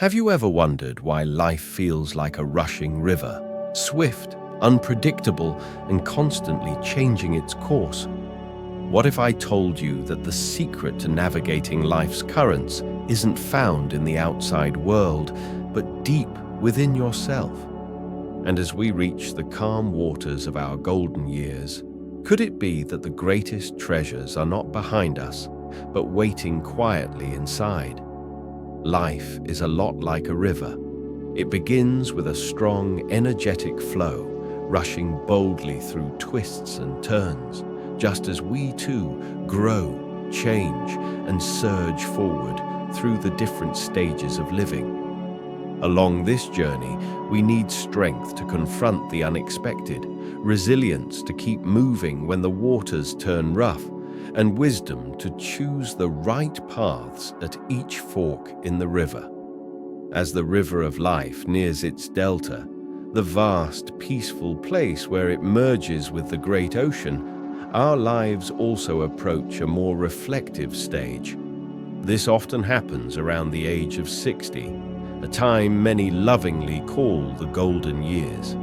Have you ever wondered why life feels like a rushing river, swift, unpredictable, and constantly changing its course? What if I told you that the secret to navigating life's currents isn't found in the outside world, but deep within yourself? And as we reach the calm waters of our golden years, could it be that the greatest treasures are not behind us, but waiting quietly inside? Life is a lot like a river. It begins with a strong, energetic flow, rushing boldly through twists and turns, just as we too grow, change, and surge forward through the different stages of living. Along this journey, we need strength to confront the unexpected, resilience to keep moving when the waters turn rough, and wisdom to choose the right paths at each fork in the river. As the river of life nears its delta, the vast, peaceful place where it merges with the great ocean, our lives also approach a more reflective stage. This often happens around the age of 60, a time many lovingly call the golden years.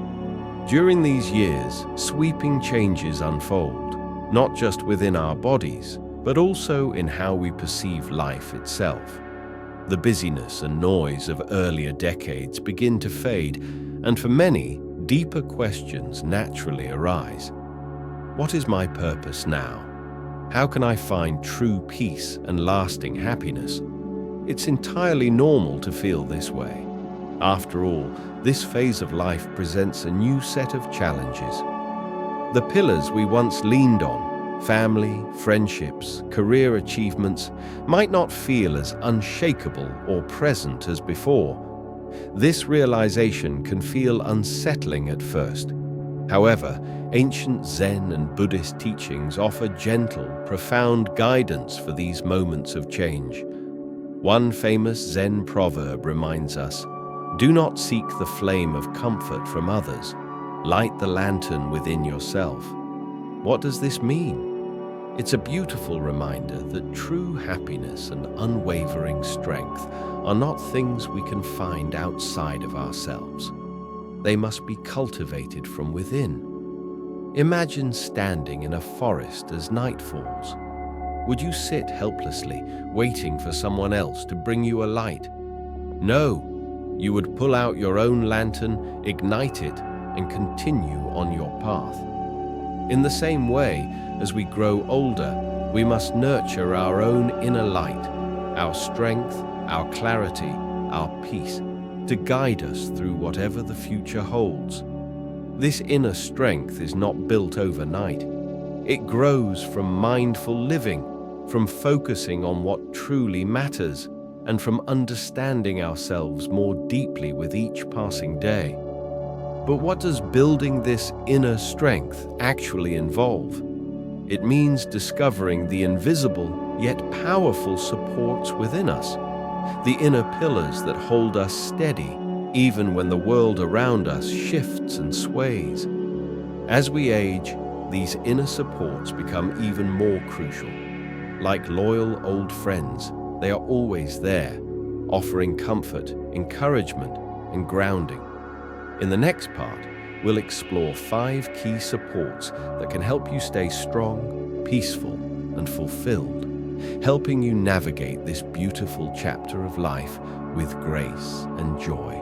During these years, sweeping changes unfold, not just within our bodies, but also in how we perceive life itself. The busyness and noise of earlier decades begin to fade, and for many, deeper questions naturally arise. What is my purpose now? How can I find true peace and lasting happiness? It's entirely normal to feel this way. After all, this phase of life presents a new set of challenges. The pillars we once leaned on, family, friendships, career achievements, might not feel as unshakable or present as before. This realization can feel unsettling at first. However, ancient Zen and Buddhist teachings offer gentle, profound guidance for these moments of change. One famous Zen proverb reminds us, "Do not seek the flame of comfort from others. Light the lantern within yourself." What does this mean? It's a beautiful reminder that true happiness and unwavering strength are not things we can find outside of ourselves. They must be cultivated from within. Imagine standing in a forest as night falls. Would you sit helplessly, waiting for someone else to bring you a light? No, you would pull out your own lantern, ignite it, and continue on your path. In the same way, as we grow older, we must nurture our own inner light, our strength, our clarity, our peace, to guide us through whatever the future holds. This inner strength is not built overnight. It grows from mindful living, from focusing on what truly matters, and from understanding ourselves more deeply with each passing day. But what does building this inner strength actually involve? It means discovering the invisible yet powerful supports within us, the inner pillars that hold us steady even when the world around us shifts and sways. As we age, these inner supports become even more crucial. Like loyal old friends, they are always there, offering comfort, encouragement, and grounding. In the next part, we'll explore 5 key supports that can help you stay strong, peaceful, and fulfilled, helping you navigate this beautiful chapter of life with grace and joy.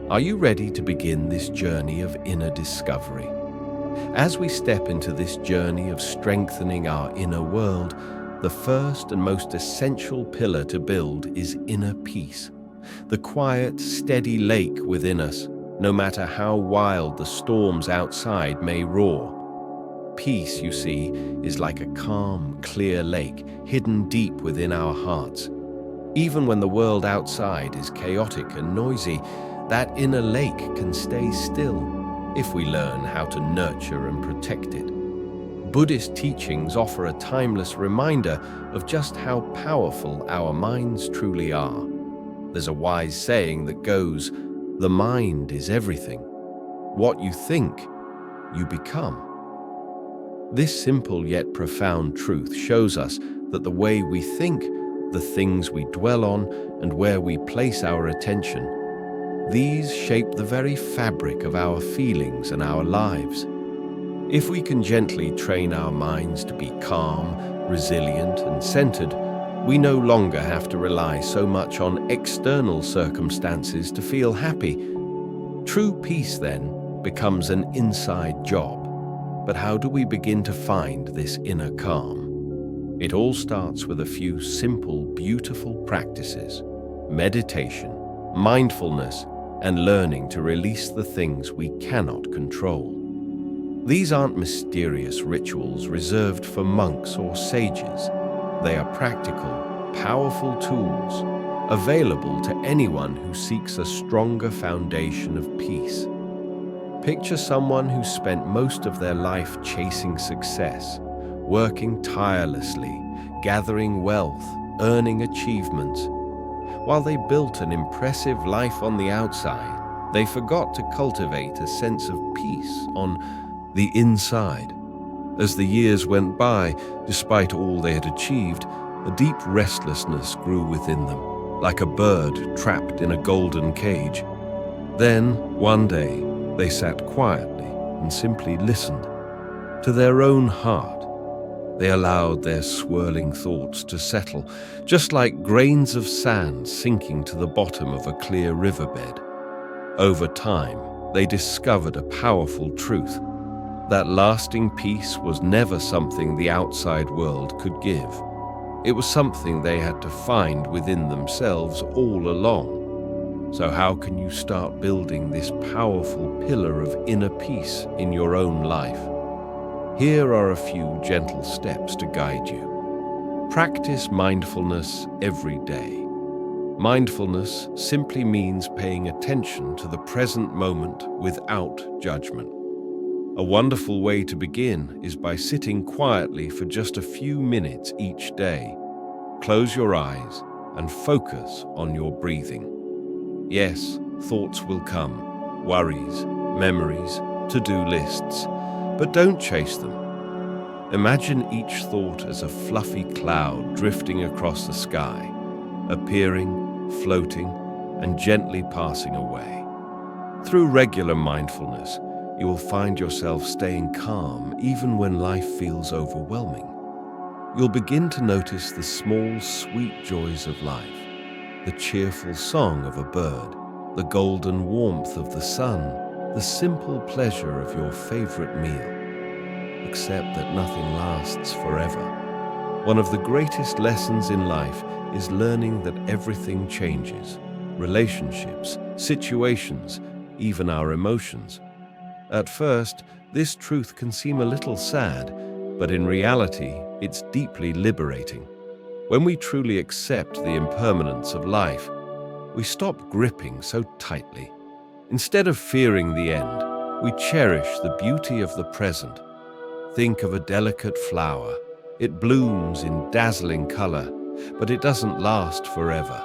Are you ready to begin this journey of inner discovery? As we step into this journey of strengthening our inner world, the first and most essential pillar to build is inner peace, the quiet, steady lake within us, no matter how wild the storms outside may roar. Peace, you see, is like a calm, clear lake hidden deep within our hearts. Even when the world outside is chaotic and noisy, that inner lake can stay still if we learn how to nurture and protect it. Buddhist teachings offer a timeless reminder of just how powerful our minds truly are. There's a wise saying that goes, "The mind is everything. What you think, you become." This simple yet profound truth shows us that the way we think, the things we dwell on, and where we place our attention. These shape the very fabric of our feelings and our lives. If we can gently train our minds to be calm, resilient, and centered, we no longer have to rely so much on external circumstances to feel happy. True peace, then, becomes an inside job. But how do we begin to find this inner calm? It all starts with a few simple, beautiful practices: meditation, mindfulness, and learning to release the things we cannot control. These aren't mysterious rituals reserved for monks or sages. They are practical, powerful tools available to anyone who seeks a stronger foundation of peace. Picture someone who spent most of their life chasing success, working tirelessly, gathering wealth, earning achievements. While they built an impressive life on the outside, they forgot to cultivate a sense of peace on the inside. As the years went by, despite all they had achieved, a deep restlessness grew within them, like a bird trapped in a golden cage. Then, one day, they sat quietly and simply listened to their own heart. They allowed their swirling thoughts to settle, just like grains of sand sinking to the bottom of a clear riverbed. Over time, they discovered a powerful truth: that lasting peace was never something the outside world could give. It was something they had to find within themselves all along. So how can you start building this powerful pillar of inner peace in your own life? Here are a few gentle steps to guide you. Practice mindfulness every day. Mindfulness simply means paying attention to the present moment without judgment. A wonderful way to begin is by sitting quietly for just a few minutes each day. Close your eyes and focus on your breathing. Yes, thoughts will come, worries, memories, to-do lists, but don't chase them. Imagine each thought as a fluffy cloud drifting across the sky, appearing, floating, and gently passing away. Through regular mindfulness, you will find yourself staying calm even when life feels overwhelming. You'll begin to notice the small, sweet joys of life: the cheerful song of a bird, the golden warmth of the sun, the simple pleasure of your favorite meal. Accept that nothing lasts forever. One of the greatest lessons in life is learning that everything changes: relationships, situations, even our emotions. At first, this truth can seem a little sad, but in reality, it's deeply liberating. When we truly accept the impermanence of life, we stop gripping so tightly. Instead of fearing the end, we cherish the beauty of the present. Think of a delicate flower. It blooms in dazzling color, but it doesn't last forever.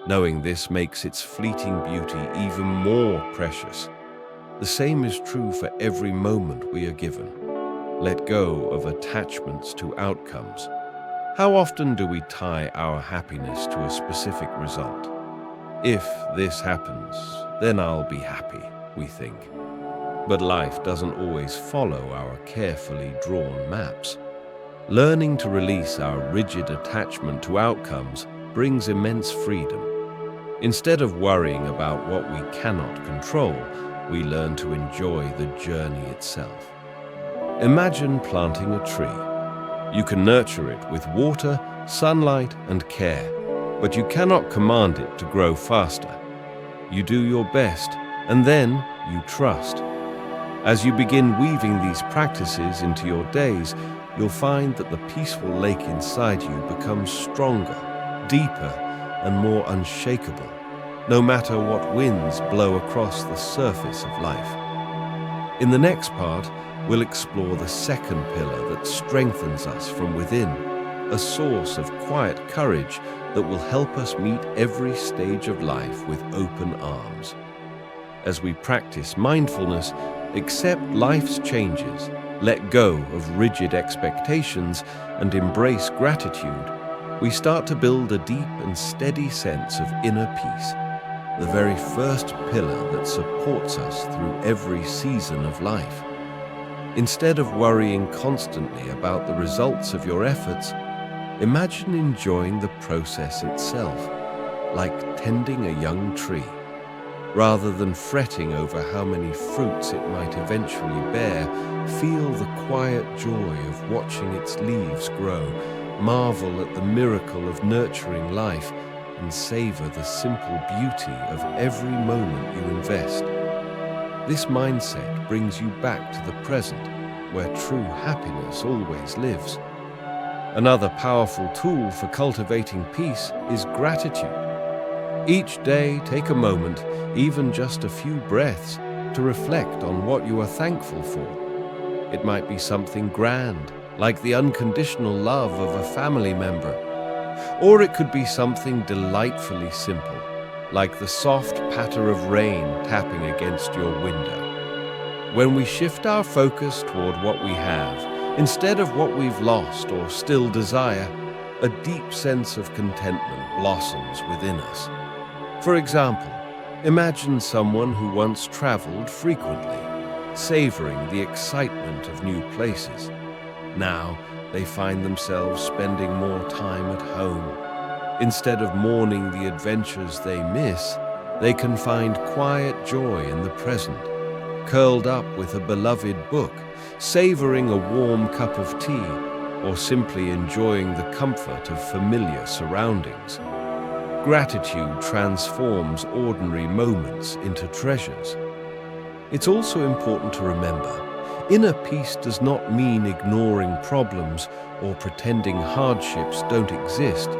Knowing this makes its fleeting beauty even more precious. The same is true for every moment we are given. Let go of attachments to outcomes. How often do we tie our happiness to a specific result? If this happens, then I'll be happy, we think. But life doesn't always follow our carefully drawn maps. Learning to release our rigid attachment to outcomes brings immense freedom. Instead of worrying about what we cannot control, we learn to enjoy the journey itself. Imagine planting a tree. You can nurture it with water, sunlight, and care, but you cannot command it to grow faster. You do your best, and then you trust. As you begin weaving these practices into your days, you'll find that the peaceful lake inside you becomes stronger, deeper, and more unshakable, no matter what winds blow across the surface of life. In the next part, we'll explore the second pillar that strengthens us from within, a source of quiet courage that will help us meet every stage of life with open arms. As we practice mindfulness, accept life's changes, let go of rigid expectations, and embrace gratitude, we start to build a deep and steady sense of inner peace, the very first pillar that supports us through every season of life. Instead of worrying constantly about the results of your efforts, imagine enjoying the process itself, like tending a young tree. Rather than fretting over how many fruits it might eventually bear, feel the quiet joy of watching its leaves grow, marvel at the miracle of nurturing life, and savor the simple beauty of every moment you invest. This mindset brings you back to the present, where true happiness always lives. Another powerful tool for cultivating peace is gratitude. Each day, take a moment, even just a few breaths, to reflect on what you are thankful for. It might be something grand, like the unconditional love of a family member, or it could be something delightfully simple, like the soft patter of rain tapping against your window. When we shift our focus toward what we have, instead of what we've lost or still desire, a deep sense of contentment blossoms within us. For example, imagine someone who once traveled frequently, savoring the excitement of new places. Now, they find themselves spending more time at home. Instead of mourning the adventures they miss, they can find quiet joy in the present, curled up with a beloved book, savoring a warm cup of tea, or simply enjoying the comfort of familiar surroundings. Gratitude transforms ordinary moments into treasures. It's also important to remember, inner peace does not mean ignoring problems or pretending hardships don't exist.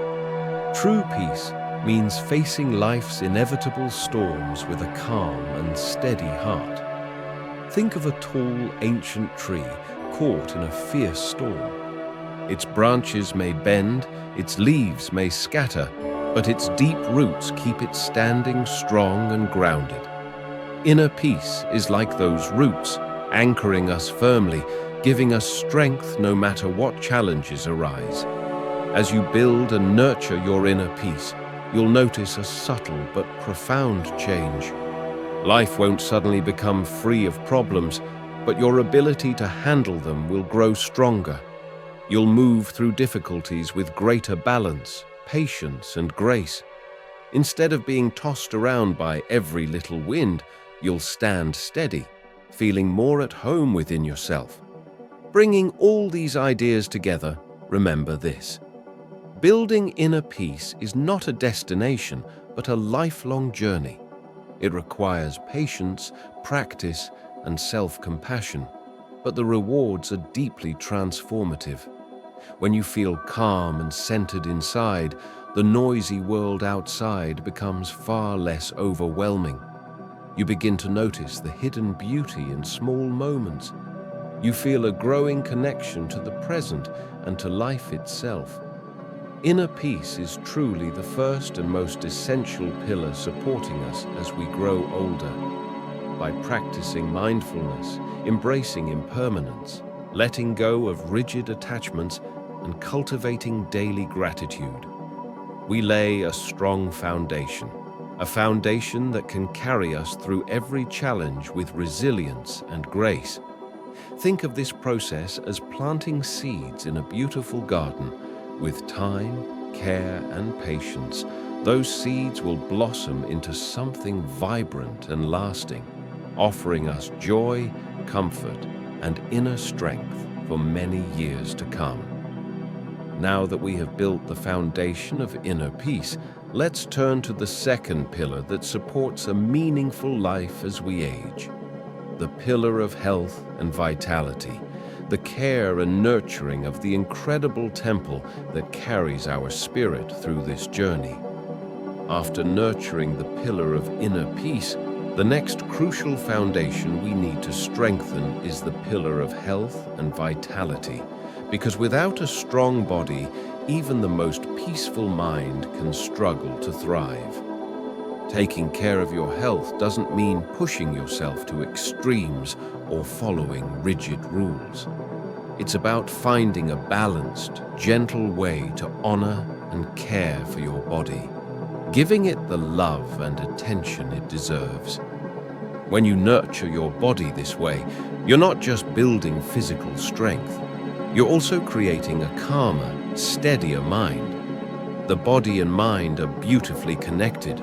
True peace means facing life's inevitable storms with a calm and steady heart. Think of a tall, ancient tree caught in a fierce storm. Its branches may bend, its leaves may scatter, but its deep roots keep it standing strong and grounded. Inner peace is like those roots, anchoring us firmly, giving us strength no matter what challenges arise. As you build and nurture your inner peace, you'll notice a subtle but profound change. Life won't suddenly become free of problems, but your ability to handle them will grow stronger. You'll move through difficulties with greater balance, patience, and grace. Instead of being tossed around by every little wind, you'll stand steady, feeling more at home within yourself. Bringing all these ideas together, remember this. Building inner peace is not a destination, but a lifelong journey. It requires patience, practice, and self-compassion, but the rewards are deeply transformative. When you feel calm and centered inside, the noisy world outside becomes far less overwhelming. You begin to notice the hidden beauty in small moments. You feel a growing connection to the present and to life itself. Inner peace is truly the first and most essential pillar supporting us as we grow older. By practicing mindfulness, embracing impermanence, letting go of rigid attachments, and cultivating daily gratitude, we lay a strong foundation, a foundation that can carry us through every challenge with resilience and grace. Think of this process as planting seeds in a beautiful garden. With time, care, and patience, those seeds will blossom into something vibrant and lasting, offering us joy, comfort, and inner strength for many years to come. Now that we have built the foundation of inner peace, let's turn to the second pillar that supports a meaningful life as we age. The pillar of health and vitality, the care and nurturing of the incredible temple that carries our spirit through this journey. After nurturing the pillar of inner peace, the next crucial foundation we need to strengthen is the pillar of health and vitality, because without a strong body, even the most peaceful mind can struggle to thrive. Taking care of your health doesn't mean pushing yourself to extremes or following rigid rules. It's about finding a balanced, gentle way to honor, and care for your body, giving it the love and attention it deserves. When you nurture your body this way, you're not just building physical strength, you're also creating a calmer, steadier mind. The body and mind are beautifully connected.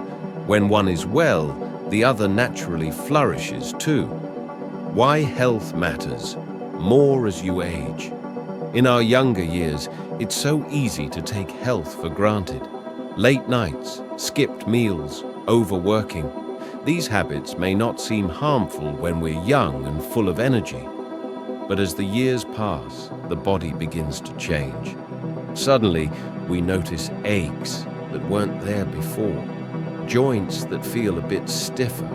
When one is well, the other naturally flourishes too. Why health matters more as you age. In our younger years, it's so easy to take health for granted. Late nights, skipped meals, overworking. These habits may not seem harmful when we're young and full of energy. But as the years pass, the body begins to change. Suddenly, we notice aches that weren't there before, joints that feel a bit stiffer,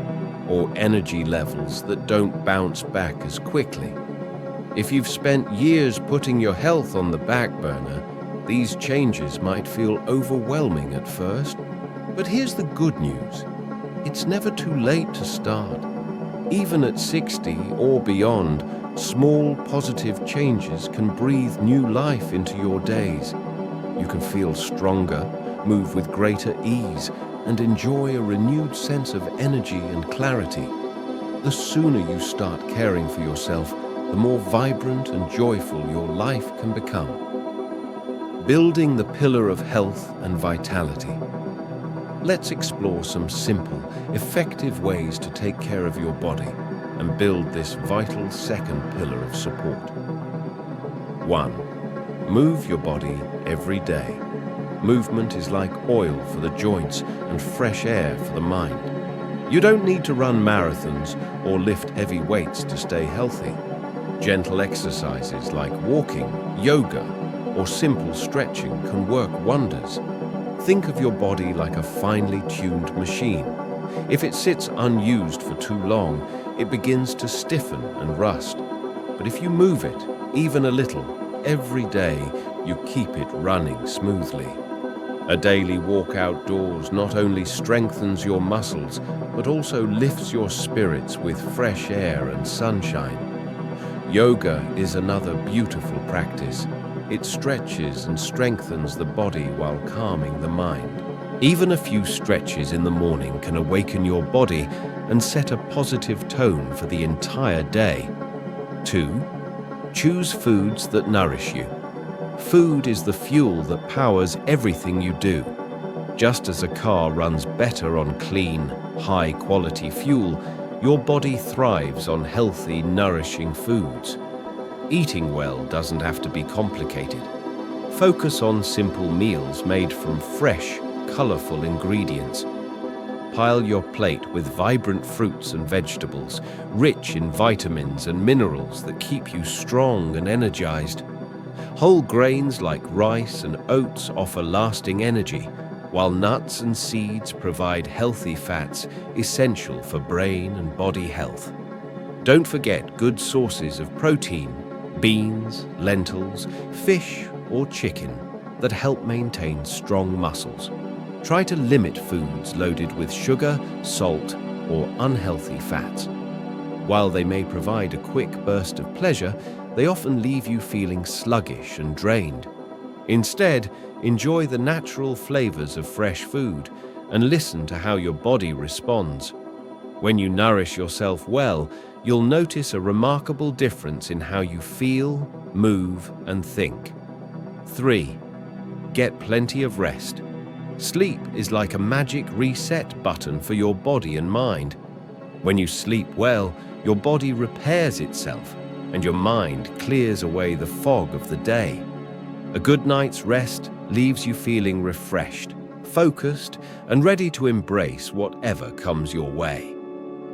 or energy levels that don't bounce back as quickly. If you've spent years putting your health on the back burner, these changes might feel overwhelming at first. But here's the good news. It's never too late to start. Even at 60 or beyond, small positive changes can breathe new life into your days. You can feel stronger, move with greater ease, and enjoy a renewed sense of energy and clarity. The sooner you start caring for yourself, the more vibrant and joyful your life can become. Building the pillar of health and vitality. Let's explore some simple, effective ways to take care of your body and build this vital second pillar of support. 1. Move your body every day. Movement is like oil for the joints and fresh air for the mind. You don't need to run marathons or lift heavy weights to stay healthy. Gentle exercises like walking, yoga, or simple stretching can work wonders. Think of your body like a finely tuned machine. If it sits unused for too long, it begins to stiffen and rust. But if you move it, even a little, every day, you keep it running smoothly. A daily walk outdoors not only strengthens your muscles, but also lifts your spirits with fresh air and sunshine. Yoga is another beautiful practice. It stretches and strengthens the body while calming the mind. Even a few stretches in the morning can awaken your body and set a positive tone for the entire day. 2. Choose foods that nourish you. Food is the fuel that powers everything you do. Just as a car runs better on clean, high-quality fuel, your body thrives on healthy, nourishing foods. Eating well doesn't have to be complicated. Focus on simple meals made from fresh, colorful ingredients. Pile your plate with vibrant fruits and vegetables, rich in vitamins and minerals that keep you strong and energized. Whole grains like rice and oats offer lasting energy, while nuts and seeds provide healthy fats essential for brain and body health. Don't forget good sources of protein, beans, lentils, fish, or chicken that help maintain strong muscles. Try to limit foods loaded with sugar, salt, or unhealthy fats. While they may provide a quick burst of pleasure, they often leave you feeling sluggish and drained. Instead, enjoy the natural flavors of fresh food and listen to how your body responds. When you nourish yourself well, you'll notice a remarkable difference in how you feel, move, and think. 3. Get plenty of rest. Sleep is like a magic reset button for your body and mind. When you sleep well, your body repairs itself, and your mind clears away the fog of the day. A good night's rest leaves you feeling refreshed, focused, and ready to embrace whatever comes your way.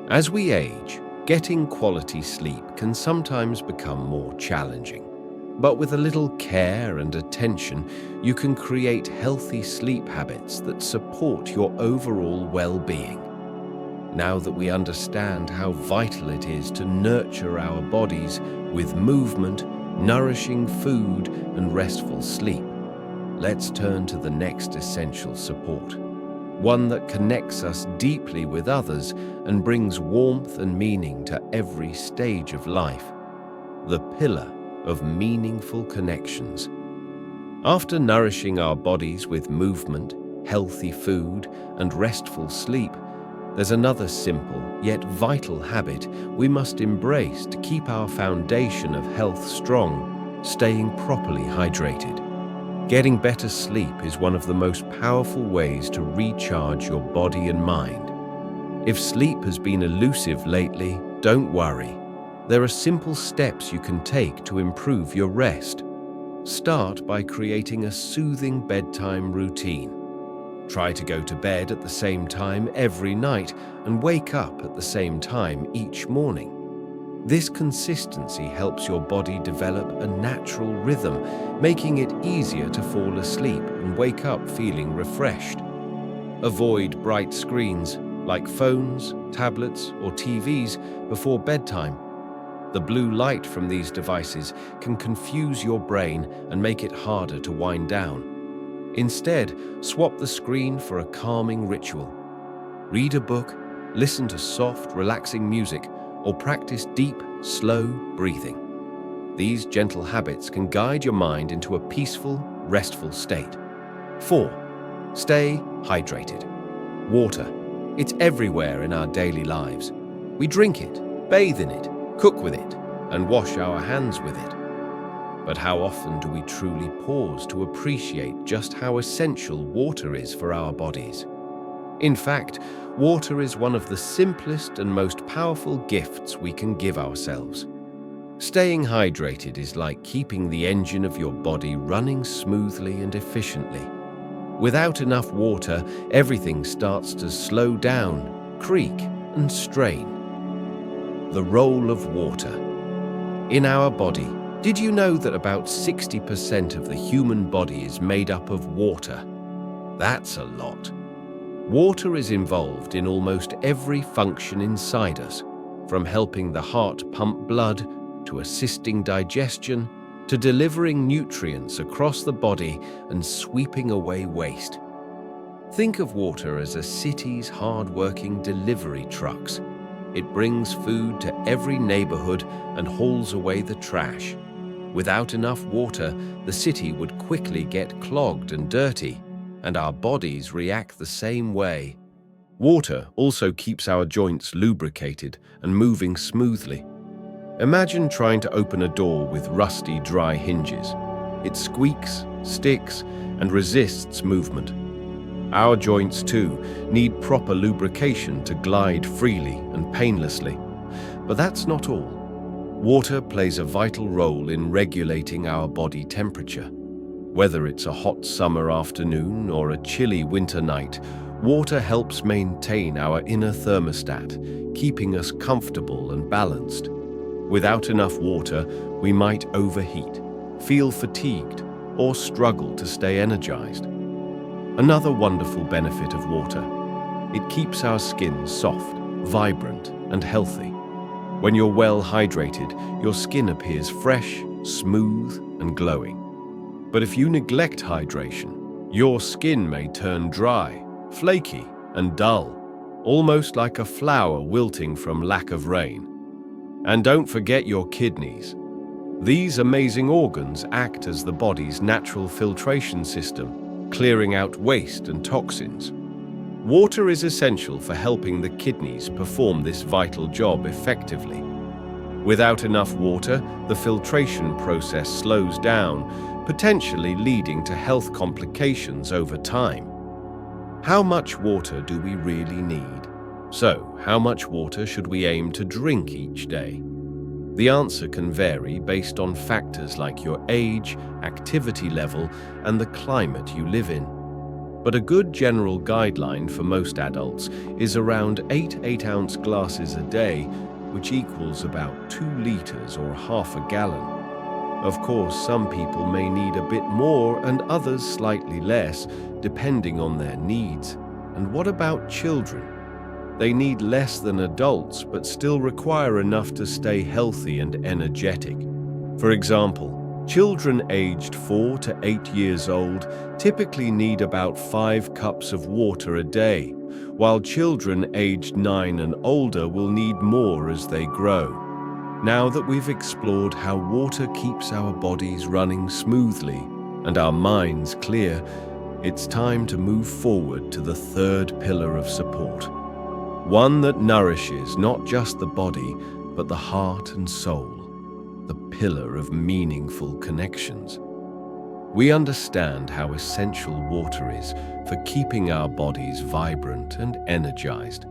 As we age, getting quality sleep can sometimes become more challenging. But with a little care and attention, you can create healthy sleep habits that support your overall well-being. Now that we understand how vital it is to nurture our bodies with movement, nourishing food, and restful sleep, let's turn to the next essential support, one that connects us deeply with others and brings warmth and meaning to every stage of life: the pillar of meaningful connections. After nourishing our bodies with movement, healthy food, and restful sleep, there's another simple yet vital habit we must embrace to keep our foundation of health strong: staying properly hydrated. Getting better sleep is one of the most powerful ways to recharge your body and mind. If sleep has been elusive lately, don't worry. There are simple steps you can take to improve your rest. Start by creating a soothing bedtime routine. Try to go to bed at the same time every night and wake up at the same time each morning. This consistency helps your body develop a natural rhythm, making it easier to fall asleep and wake up feeling refreshed. Avoid bright screens like phones, tablets, or TVs before bedtime. The blue light from these devices can confuse your brain and make it harder to wind down. Instead, swap the screen for a calming ritual. Read a book, listen to soft, relaxing music, or practice deep, slow breathing. These gentle habits can guide your mind into a peaceful, restful state. 4. Stay hydrated. Water. It's everywhere in our daily lives. We drink it, bathe in it, cook with it, and wash our hands with it. But how often do we truly pause to appreciate just how essential water is for our bodies? In fact, water is one of the simplest and most powerful gifts we can give ourselves. Staying hydrated is like keeping the engine of your body running smoothly and efficiently. Without enough water, everything starts to slow down, creak, and strain. The role of water. In our body, did you know that about 60% of the human body is made up of water? That's a lot. Water is involved in almost every function inside us, from helping the heart pump blood, to assisting digestion, to delivering nutrients across the body and sweeping away waste. Think of water as a city's hard-working delivery trucks. It brings food to every neighborhood and hauls away the trash. Without enough water, the city would quickly get clogged and dirty, and our bodies react the same way. Water also keeps our joints lubricated and moving smoothly. Imagine trying to open a door with rusty, dry hinges. It squeaks, sticks, and resists movement. Our joints, too, need proper lubrication to glide freely and painlessly. But that's not all. Water plays a vital role in regulating our body temperature. Whether it's a hot summer afternoon or a chilly winter night, water helps maintain our inner thermostat, keeping us comfortable and balanced. Without enough water, we might overheat, feel fatigued, or struggle to stay energized. Another wonderful benefit of water: it keeps our skin soft, vibrant, and healthy. When you're well hydrated, your skin appears fresh, smooth, and glowing. But if you neglect hydration, your skin may turn dry, flaky, and dull, almost like a flower wilting from lack of rain. And don't forget your kidneys. These amazing organs act as the body's natural filtration system, clearing out waste and toxins. Water is essential for helping the kidneys perform this vital job effectively. Without enough water, the filtration process slows down, potentially leading to health complications over time. How much water do we really need? So, how much water should we aim to drink each day? The answer can vary based on factors like your age, activity level, and the climate you live in. But a good general guideline for most adults is around 8 8-ounce glasses a day, which equals about 2 liters or half a gallon. Of course, some people may need a bit more and others slightly less, depending on their needs. And what about children? They need less than adults, but still require enough to stay healthy and energetic. For example, children aged 4 to 8 years old typically need about 5 cups of water a day, while children aged 9 and older will need more as they grow. Now that we've explored how water keeps our bodies running smoothly and our minds clear, it's time to move forward to the third pillar of support. One that nourishes not just the body, but the heart and soul, the pillar of meaningful connections. We understand how essential water is for keeping our bodies vibrant and energized.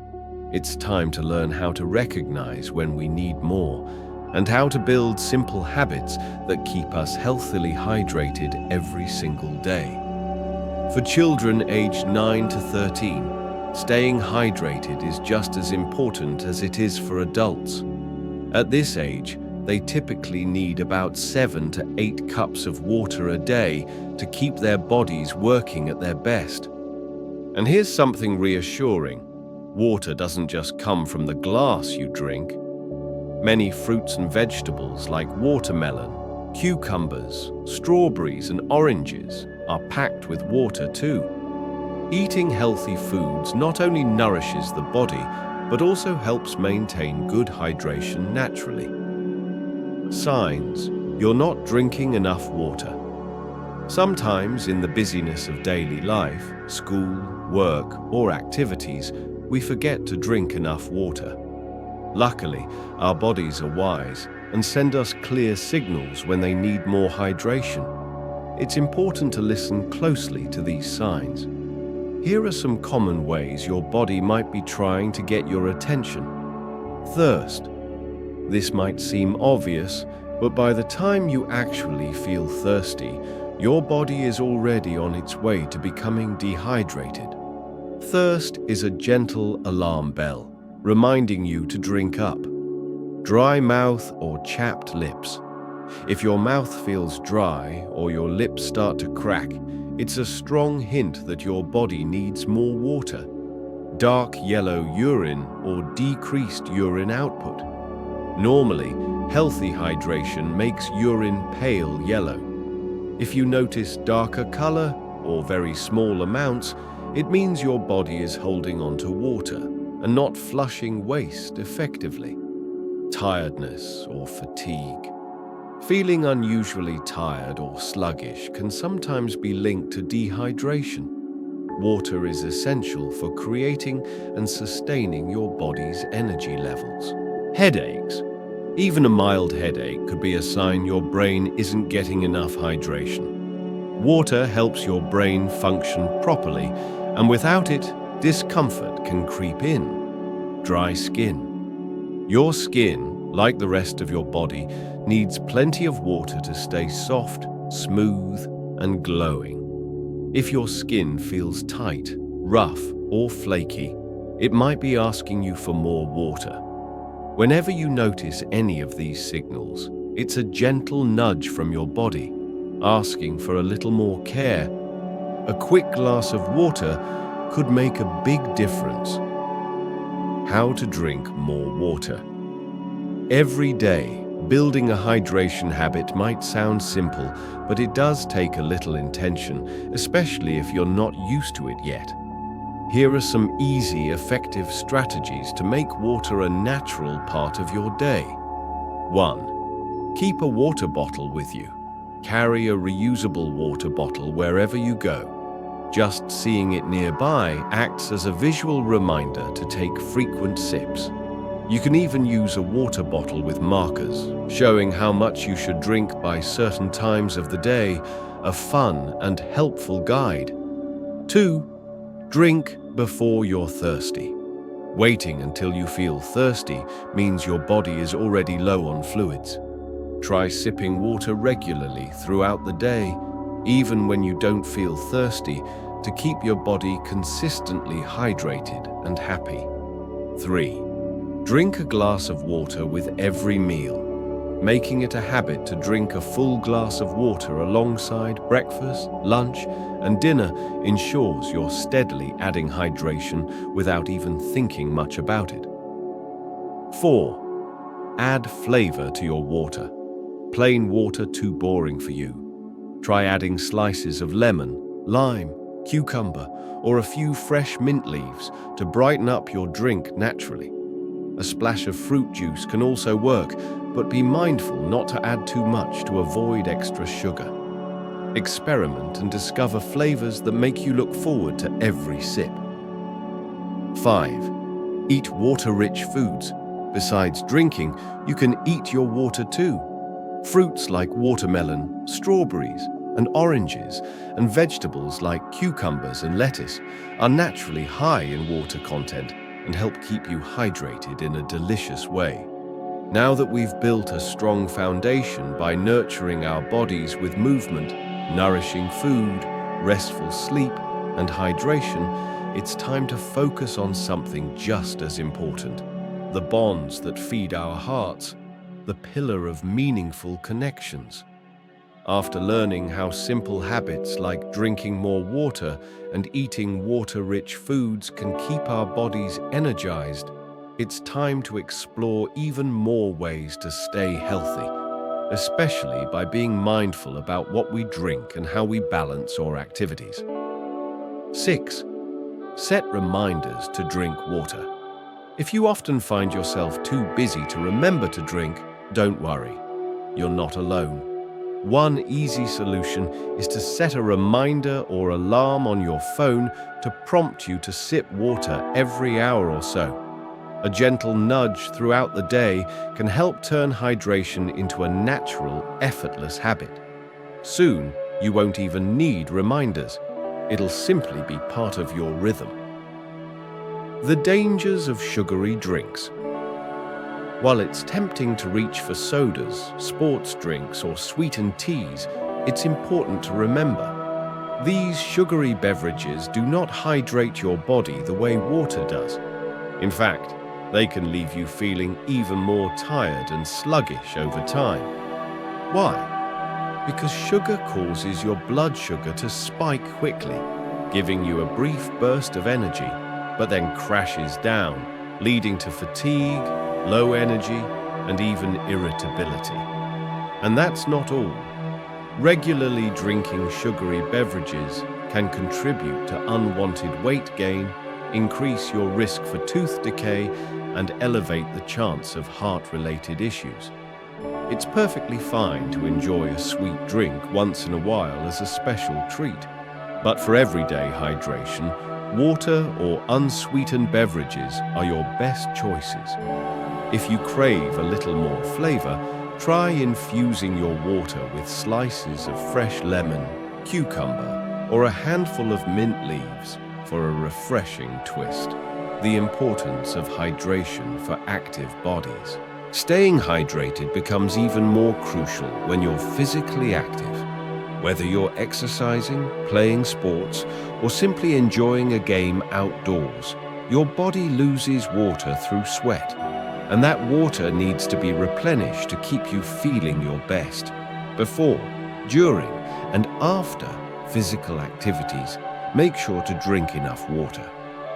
It's time to learn how to recognize when we need more, and how to build simple habits that keep us healthily hydrated every single day. For children aged 9 to 13, staying hydrated is just as important as it is for adults. At this age, they typically need about 7 to 8 cups of water a day to keep their bodies working at their best. And here's something reassuring. Water doesn't just come from the glass you drink. Many fruits and vegetables like watermelon, cucumbers, strawberries, and oranges are packed with water too. Eating healthy foods not only nourishes the body, but also helps maintain good hydration naturally. Signs you're not drinking enough water. Sometimes in the busyness of daily life, school, work, or activities, we forget to drink enough water. Luckily, our bodies are wise and send us clear signals when they need more hydration. It's important to listen closely to these signs. Here are some common ways your body might be trying to get your attention. Thirst. This might seem obvious, but by the time you actually feel thirsty, your body is already on its way to becoming dehydrated. Thirst is a gentle alarm bell, reminding you to drink up. Dry mouth or chapped lips. If your mouth feels dry or your lips start to crack, it's a strong hint that your body needs more water. Dark yellow urine or decreased urine output. Normally, healthy hydration makes urine pale yellow. If you notice darker color or very small amounts, it means your body is holding on to water and not flushing waste effectively. Tiredness or fatigue. Feeling unusually tired or sluggish can sometimes be linked to dehydration. Water is essential for creating and sustaining your body's energy levels. Headaches. Even a mild headache could be a sign your brain isn't getting enough hydration. Water helps your brain function properly, and without it, discomfort can creep in. Dry skin. Your skin, like the rest of your body, needs plenty of water to stay soft, smooth, and glowing. If your skin feels tight, rough, or flaky, it might be asking you for more water. Whenever you notice any of these signals, it's a gentle nudge from your body, asking for a little more care. A quick glass of water could make a big difference. How to drink more water. Every day, building a hydration habit might sound simple, but it does take a little intention, especially if you're not used to it yet. Here are some easy, effective strategies to make water a natural part of your day. 1. Keep a water bottle with you. Carry a reusable water bottle wherever you go. Just seeing it nearby acts as a visual reminder to take frequent sips. You can even use a water bottle with markers, showing how much you should drink by certain times of the day, a fun and helpful guide. 2. Drink before you're thirsty. Waiting until you feel thirsty means your body is already low on fluids. Try sipping water regularly throughout the day, even when you don't feel thirsty, to keep your body consistently hydrated and happy. 3. Drink a glass of water with every meal. Making it a habit to drink a full glass of water alongside breakfast, lunch, and dinner ensures you're steadily adding hydration without even thinking much about it. 4. Add flavor to your water. Plain water too boring for you? Try adding slices of lemon, lime, cucumber, or a few fresh mint leaves to brighten up your drink naturally. A splash of fruit juice can also work, but be mindful not to add too much to avoid extra sugar. Experiment and discover flavors that make you look forward to every sip. 5. Eat water-rich foods. Besides drinking, you can eat your water too. Fruits like watermelon, strawberries, and oranges, and vegetables like cucumbers and lettuce are naturally high in water content and help keep you hydrated in a delicious way. Now that we've built a strong foundation by nurturing our bodies with movement, nourishing food, restful sleep, and hydration, it's time to focus on something just as important: the bonds that feed our hearts, the pillar of meaningful connections. After learning how simple habits like drinking more water and eating water-rich foods can keep our bodies energized, it's time to explore even more ways to stay healthy, especially by being mindful about what we drink and how we balance our activities. 6. Set reminders to drink water. If you often find yourself too busy to remember to drink, don't worry. You're not alone. One easy solution is to set a reminder or alarm on your phone to prompt you to sip water every hour or so. A gentle nudge throughout the day can help turn hydration into a natural, effortless habit. Soon, you won't even need reminders. It'll simply be part of your rhythm. The dangers of sugary drinks. While it's tempting to reach for sodas, sports drinks, or sweetened teas, it's important to remember: these sugary beverages do not hydrate your body the way water does. In fact, they can leave you feeling even more tired and sluggish over time. Why? Because sugar causes your blood sugar to spike quickly, giving you a brief burst of energy, but then crashes down, leading to fatigue, low energy, and even irritability. And that's not all. Regularly drinking sugary beverages can contribute to unwanted weight gain, increase your risk for tooth decay, and elevate the chance of heart-related issues. It's perfectly fine to enjoy a sweet drink once in a while as a special treat. But for everyday hydration, water or unsweetened beverages are your best choices. If you crave a little more flavor, try infusing your water with slices of fresh lemon, cucumber, or a handful of mint leaves for a refreshing twist. The importance of hydration for active bodies. Staying hydrated becomes even more crucial when you're physically active. Whether you're exercising, playing sports, or simply enjoying a game outdoors, your body loses water through sweat. And that water needs to be replenished to keep you feeling your best. Before, during, and after physical activities, make sure to drink enough water.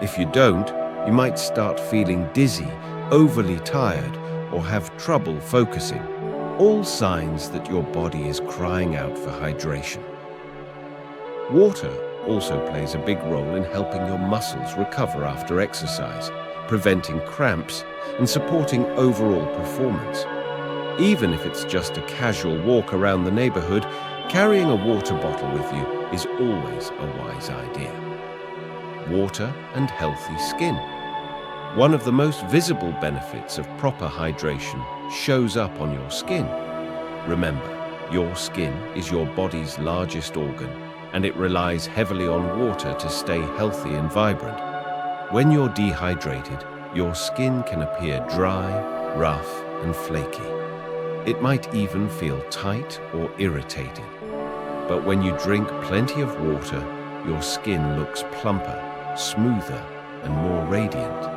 If you don't, you might start feeling dizzy, overly tired, or have trouble focusing. All signs that your body is crying out for hydration. Water also plays a big role in helping your muscles recover after exercise, preventing cramps, and supporting overall performance. Even if it's just a casual walk around the neighborhood, carrying a water bottle with you is always a wise idea. Water and healthy skin. One of the most visible benefits of proper hydration shows up on your skin. Remember, your skin is your body's largest organ, and it relies heavily on water to stay healthy and vibrant. When you're dehydrated, your skin can appear dry, rough, and flaky. It might even feel tight or irritated. But when you drink plenty of water, your skin looks plumper, smoother, and more radiant.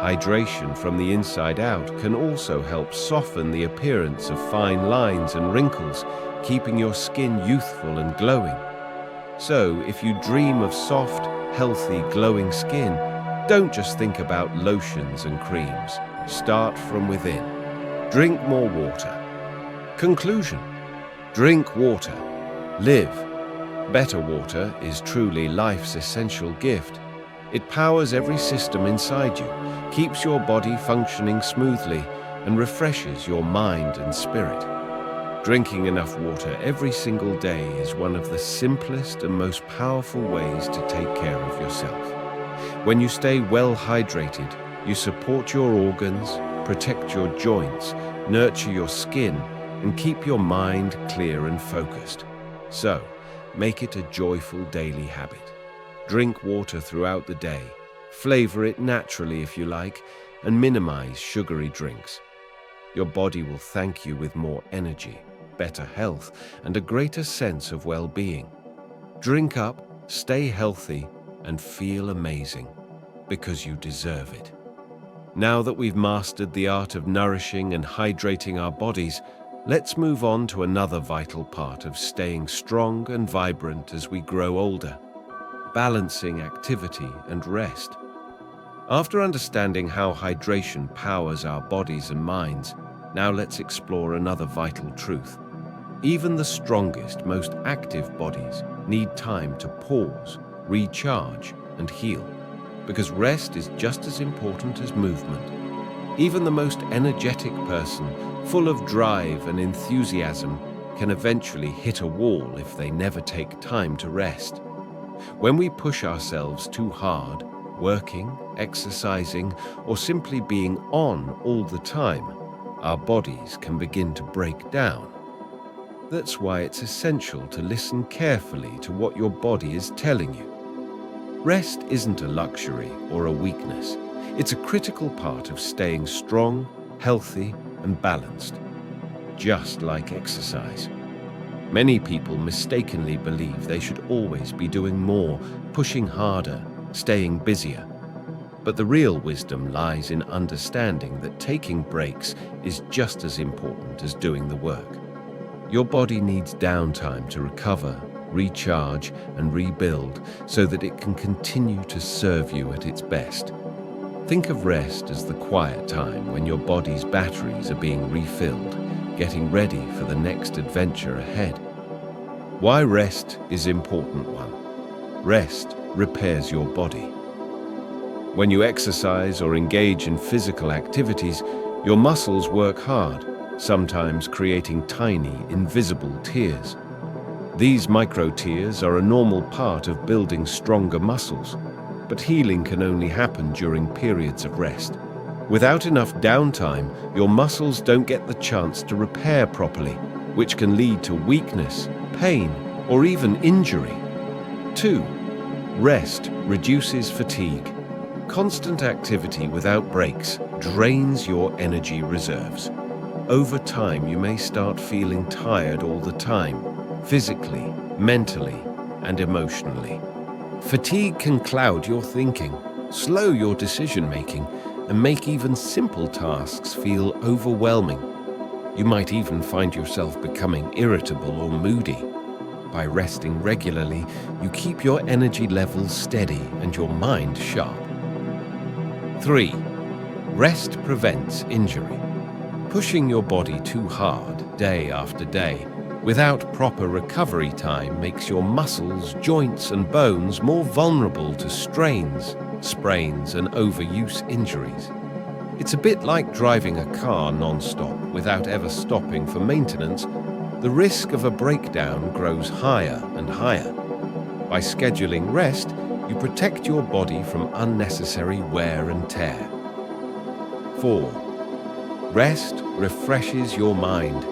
Hydration from the inside out can also help soften the appearance of fine lines and wrinkles, keeping your skin youthful and glowing. So, if you dream of soft, healthy, glowing skin, don't just think about lotions and creams. Start from within. Drink more water. Conclusion: drink water. Live. Better water is truly life's essential gift. It powers every system inside you, keeps your body functioning smoothly, and refreshes your mind and spirit. Drinking enough water every single day is one of the simplest and most powerful ways to take care of yourself. When you stay well hydrated, you support your organs, protect your joints, nurture your skin, and keep your mind clear and focused. So, make it a joyful daily habit. Drink water throughout the day, flavor it naturally if you like, and minimize sugary drinks. Your body will thank you with more energy, better health, and a greater sense of well-being. Drink up, stay healthy, and feel amazing, because you deserve it. Now that we've mastered the art of nourishing and hydrating our bodies, let's move on to another vital part of staying strong and vibrant as we grow older: balancing activity and rest. After understanding how hydration powers our bodies and minds, now let's explore another vital truth. Even the strongest, most active bodies need time to pause, recharge, and heal, because rest is just as important as movement. Even the most energetic person, full of drive and enthusiasm, can eventually hit a wall if they never take time to rest. When we push ourselves too hard, working, exercising, or simply being on all the time, our bodies can begin to break down. That's why it's essential to listen carefully to what your body is telling you. Rest isn't a luxury or a weakness. It's a critical part of staying strong, healthy, and balanced, just like exercise. Many people mistakenly believe they should always be doing more, pushing harder, staying busier. But the real wisdom lies in understanding that taking breaks is just as important as doing the work. Your body needs downtime to recover, recharge, and rebuild so that it can continue to serve you at its best. Think of rest as the quiet time when your body's batteries are being refilled, getting ready for the next adventure ahead. Why rest is important one. Rest repairs your body. When you exercise or engage in physical activities, your muscles work hard, sometimes creating tiny, invisible tears. These micro-tears are a normal part of building stronger muscles, but healing can only happen during periods of rest. Without enough downtime, your muscles don't get the chance to repair properly, which can lead to weakness, pain, or even injury. 2. Rest reduces fatigue. Constant activity without breaks drains your energy reserves. Over time, you may start feeling tired all the time, physically, mentally, and emotionally. Fatigue can cloud your thinking, slow your decision-making, and make even simple tasks feel overwhelming. You might even find yourself becoming irritable or moody. By resting regularly, you keep your energy levels steady and your mind sharp. 3. Rest prevents injury. Pushing your body too hard day after day without proper recovery time makes your muscles, joints, and bones more vulnerable to strains, sprains, and overuse injuries. It's a bit like driving a car non-stop without ever stopping for maintenance. The risk of a breakdown grows higher and higher. By scheduling rest, you protect your body from unnecessary wear and tear. 4. Rest refreshes your mind.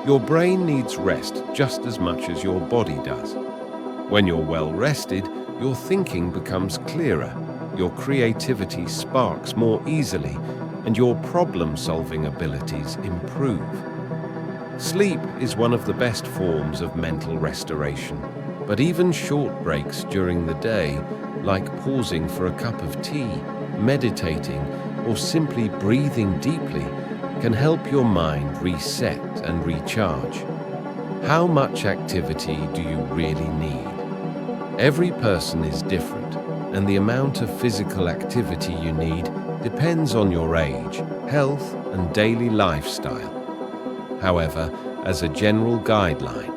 Your brain needs rest just as much as your body does. When you're well rested, your thinking becomes clearer, your creativity sparks more easily, and your problem-solving abilities improve. Sleep is one of the best forms of mental restoration, but even short breaks during the day, like pausing for a cup of tea, meditating, or simply breathing deeply, can help your mind reset and recharge. How much activity do you really need? Every person is different, and the amount of physical activity you need depends on your age, health, and daily lifestyle. However, as a general guideline,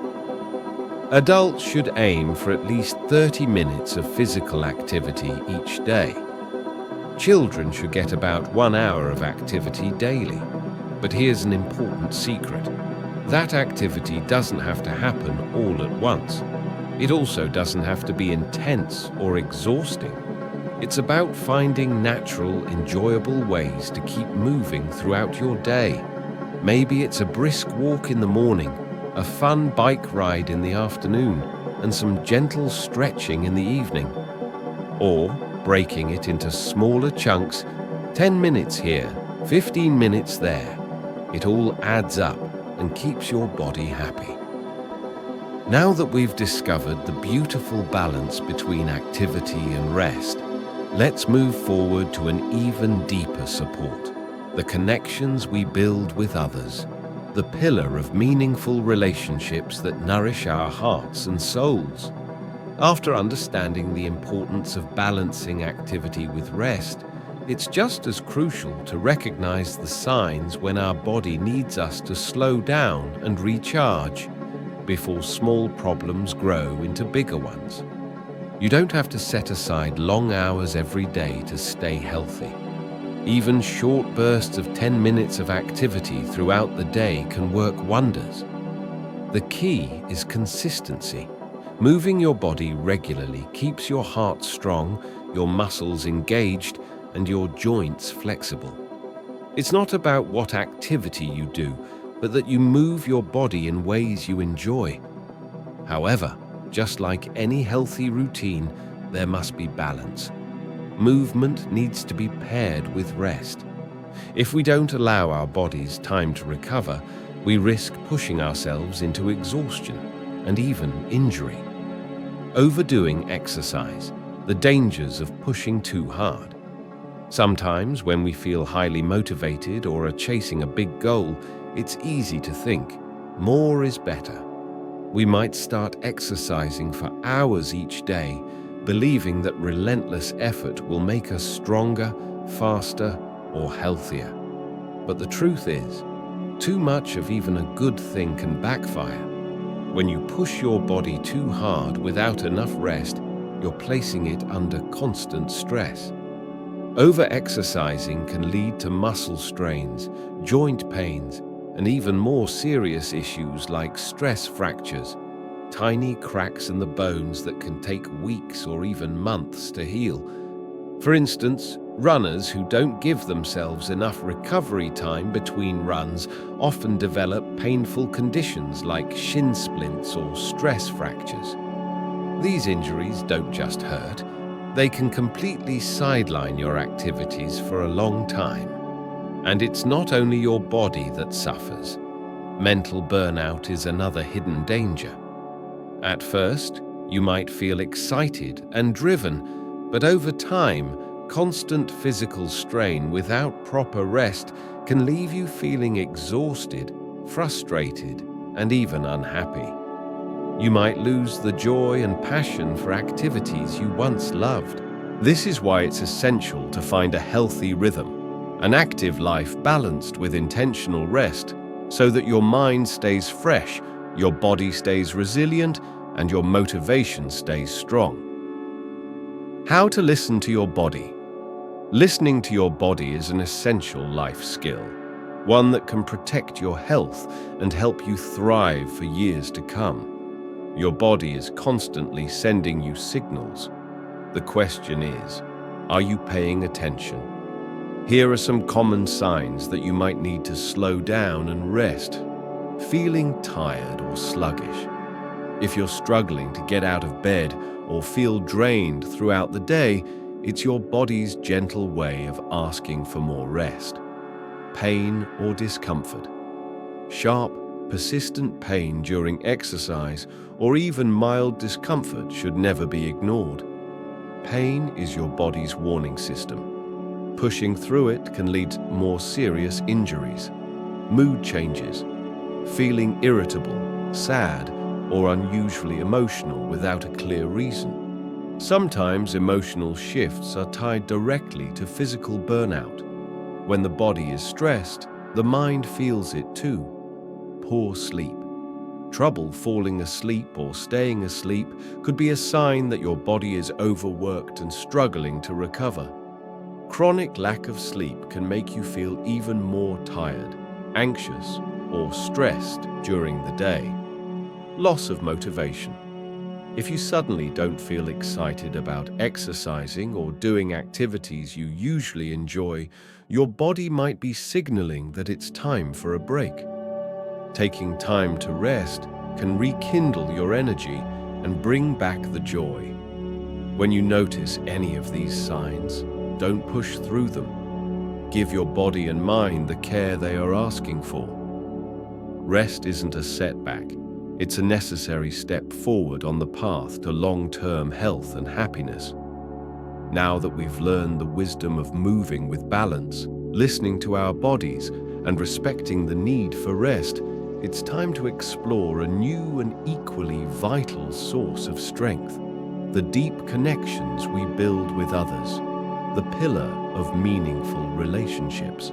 adults should aim for at least 30 minutes of physical activity each day. Children should get about 1 hour of activity daily. But here's an important secret. That activity doesn't have to happen all at once. It also doesn't have to be intense or exhausting. It's about finding natural, enjoyable ways to keep moving throughout your day. Maybe it's a brisk walk in the morning, a fun bike ride in the afternoon, and some gentle stretching in the evening. Or breaking it into smaller chunks, 10 minutes here, 15 minutes there. It all adds up and keeps your body happy. Now that we've discovered the beautiful balance between activity and rest, let's move forward to an even deeper support, the connections we build with others, the pillar of meaningful relationships that nourish our hearts and souls. After understanding the importance of balancing activity with rest, it's just as crucial to recognize the signs when our body needs us to slow down and recharge before small problems grow into bigger ones. You don't have to set aside long hours every day to stay healthy. Even short bursts of 10 minutes of activity throughout the day can work wonders. The key is consistency. Moving your body regularly keeps your heart strong, your muscles engaged, and your joints flexible. It's not about what activity you do, but that you move your body in ways you enjoy. However, just like any healthy routine, there must be balance. Movement needs to be paired with rest. If we don't allow our bodies time to recover, we risk pushing ourselves into exhaustion and even injury. Overdoing exercise, the dangers of pushing too hard. Sometimes when we feel highly motivated or are chasing a big goal, it's easy to think, more is better. We might start exercising for hours each day, believing that relentless effort will make us stronger, faster, or healthier. But the truth is, too much of even a good thing can backfire. When you push your body too hard without enough rest, you're placing it under constant stress. Over-exercising can lead to muscle strains, joint pains, and even more serious issues like stress fractures, tiny cracks in the bones that can take weeks or even months to heal. For instance, runners who don't give themselves enough recovery time between runs often develop painful conditions like shin splints or stress fractures. These injuries don't just hurt, they can completely sideline your activities for a long time. And it's not only your body that suffers. Mental burnout is another hidden danger. At first, you might feel excited and driven, but over time, constant physical strain without proper rest can leave you feeling exhausted, frustrated, and even unhappy. You might lose the joy and passion for activities you once loved. This is why it's essential to find a healthy rhythm, an active life balanced with intentional rest, so that your mind stays fresh, your body stays resilient, and your motivation stays strong. How to listen to your body. Listening to your body is an essential life skill, one that can protect your health and help you thrive for years to come. Your body is constantly sending you signals. The question is, are you paying attention? Here are some common signs that you might need to slow down and rest. Feeling tired or sluggish. If you're struggling to get out of bed or feel drained throughout the day, it's your body's gentle way of asking for more rest. Pain or discomfort. Sharp, persistent pain during exercise or even mild discomfort should never be ignored. Pain is your body's warning system. Pushing through it can lead to more serious injuries. Mood changes. Feeling irritable, sad, or unusually emotional without a clear reason. Sometimes emotional shifts are tied directly to physical burnout. When the body is stressed, the mind feels it too. Poor sleep. Trouble falling asleep or staying asleep could be a sign that your body is overworked and struggling to recover. Chronic lack of sleep can make you feel even more tired, anxious, or stressed during the day. Loss of motivation. If you suddenly don't feel excited about exercising or doing activities you usually enjoy, your body might be signaling that it's time for a break. Taking time to rest can rekindle your energy and bring back the joy. When you notice any of these signs, don't push through them. Give your body and mind the care they are asking for. Rest isn't a setback. It's a necessary step forward on the path to long-term health and happiness. Now that we've learned the wisdom of moving with balance, listening to our bodies, and respecting the need for rest, it's time to explore a new and equally vital source of strength: the deep connections we build with others, the pillar of meaningful relationships.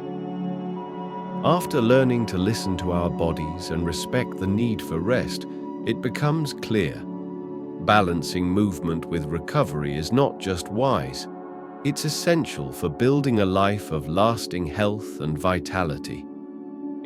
After learning to listen to our bodies and respect the need for rest, it becomes clear. Balancing movement with recovery is not just wise, it's essential for building a life of lasting health and vitality.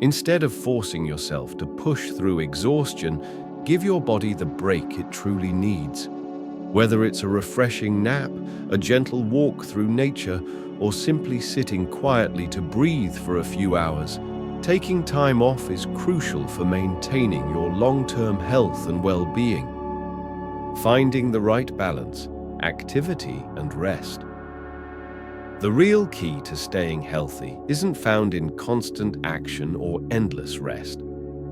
Instead of forcing yourself to push through exhaustion, give your body the break it truly needs. Whether it's a refreshing nap, a gentle walk through nature, or simply sitting quietly to breathe for a few hours, taking time off is crucial for maintaining your long-term health and well-being. Finding the right balance, activity and rest. The real key to staying healthy isn't found in constant action or endless rest.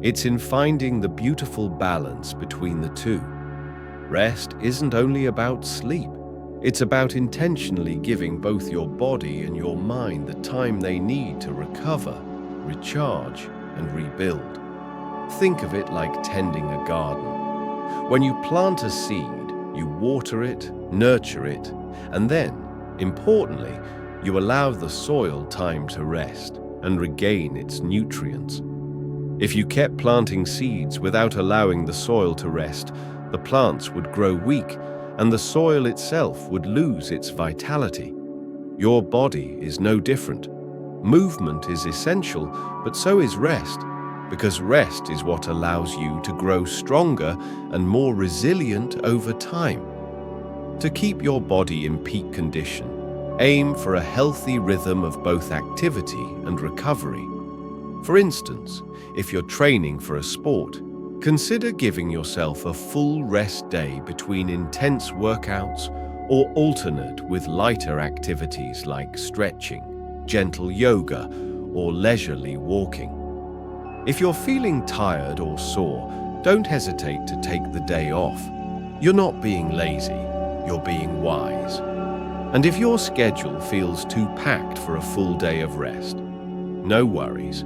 It's in finding the beautiful balance between the two. Rest isn't only about sleep. It's about intentionally giving both your body and your mind the time they need to recover, recharge, and rebuild. Think of it like tending a garden. When you plant a seed, you water it, nurture it, and then, importantly, you allow the soil time to rest and regain its nutrients. If you kept planting seeds without allowing the soil to rest, the plants would grow weak and the soil itself would lose its vitality. Your body is no different. Movement is essential, but so is rest, because rest is what allows you to grow stronger and more resilient over time. To keep your body in peak condition, aim for a healthy rhythm of both activity and recovery. For instance, if you're training for a sport, consider giving yourself a full rest day between intense workouts or alternate with lighter activities like stretching, gentle yoga, or leisurely walking. If you're feeling tired or sore, don't hesitate to take the day off. You're not being lazy, you're being wise. And if your schedule feels too packed for a full day of rest, no worries.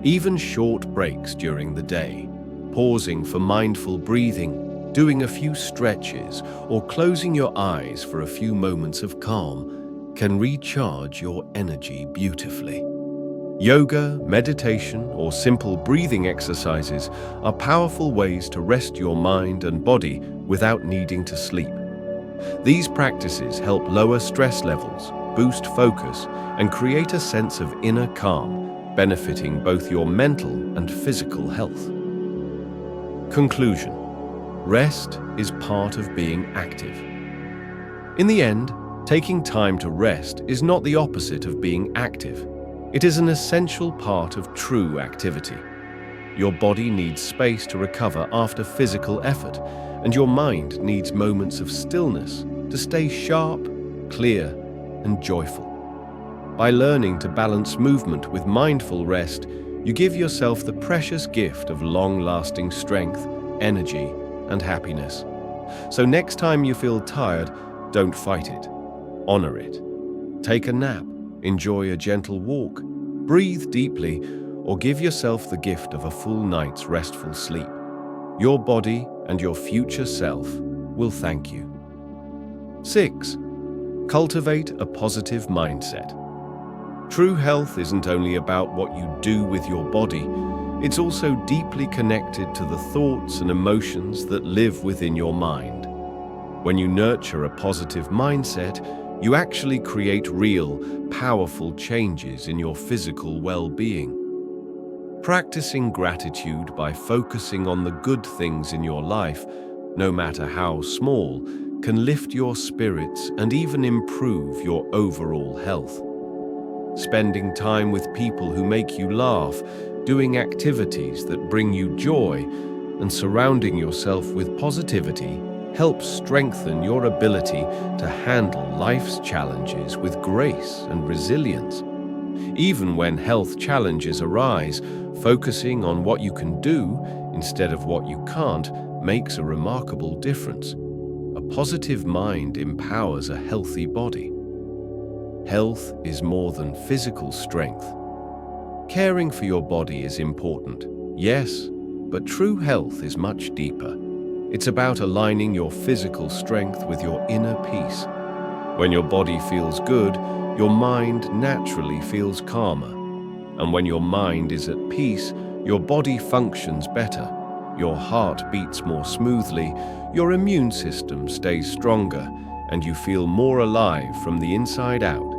Even short breaks during the day, pausing for mindful breathing, doing a few stretches, or closing your eyes for a few moments of calm can recharge your energy beautifully. Yoga, meditation, or simple breathing exercises are powerful ways to rest your mind and body without needing to sleep. These practices help lower stress levels, boost focus, and create a sense of inner calm, benefiting both your mental and physical health. Conclusion: rest is part of being active. In the end, taking time to rest is not the opposite of being active. It is an essential part of true activity. Your body needs space to recover after physical effort, and your mind needs moments of stillness to stay sharp, clear, and joyful. By learning to balance movement with mindful rest, you give yourself the precious gift of long-lasting strength, energy, and happiness. So next time you feel tired, don't fight it. Honor it. Take a nap, enjoy a gentle walk, breathe deeply, or give yourself the gift of a full night's restful sleep. Your body and your future self will thank you. 6. Cultivate a positive mindset. True health isn't only about what you do with your body, it's also deeply connected to the thoughts and emotions that live within your mind. When you nurture a positive mindset, you actually create real, powerful changes in your physical well-being. Practicing gratitude by focusing on the good things in your life, no matter how small, can lift your spirits and even improve your overall health. Spending time with people who make you laugh, doing activities that bring you joy, and surrounding yourself with positivity helps strengthen your ability to handle life's challenges with grace and resilience. Even when health challenges arise, focusing on what you can do instead of what you can't makes a remarkable difference. A positive mind empowers a healthy body. Health is more than physical strength. Caring for your body is important, yes, but true health is much deeper. It's about aligning your physical strength with your inner peace. When your body feels good, your mind naturally feels calmer. And when your mind is at peace, your body functions better. Your heart beats more smoothly, your immune system stays stronger, and you feel more alive from the inside out.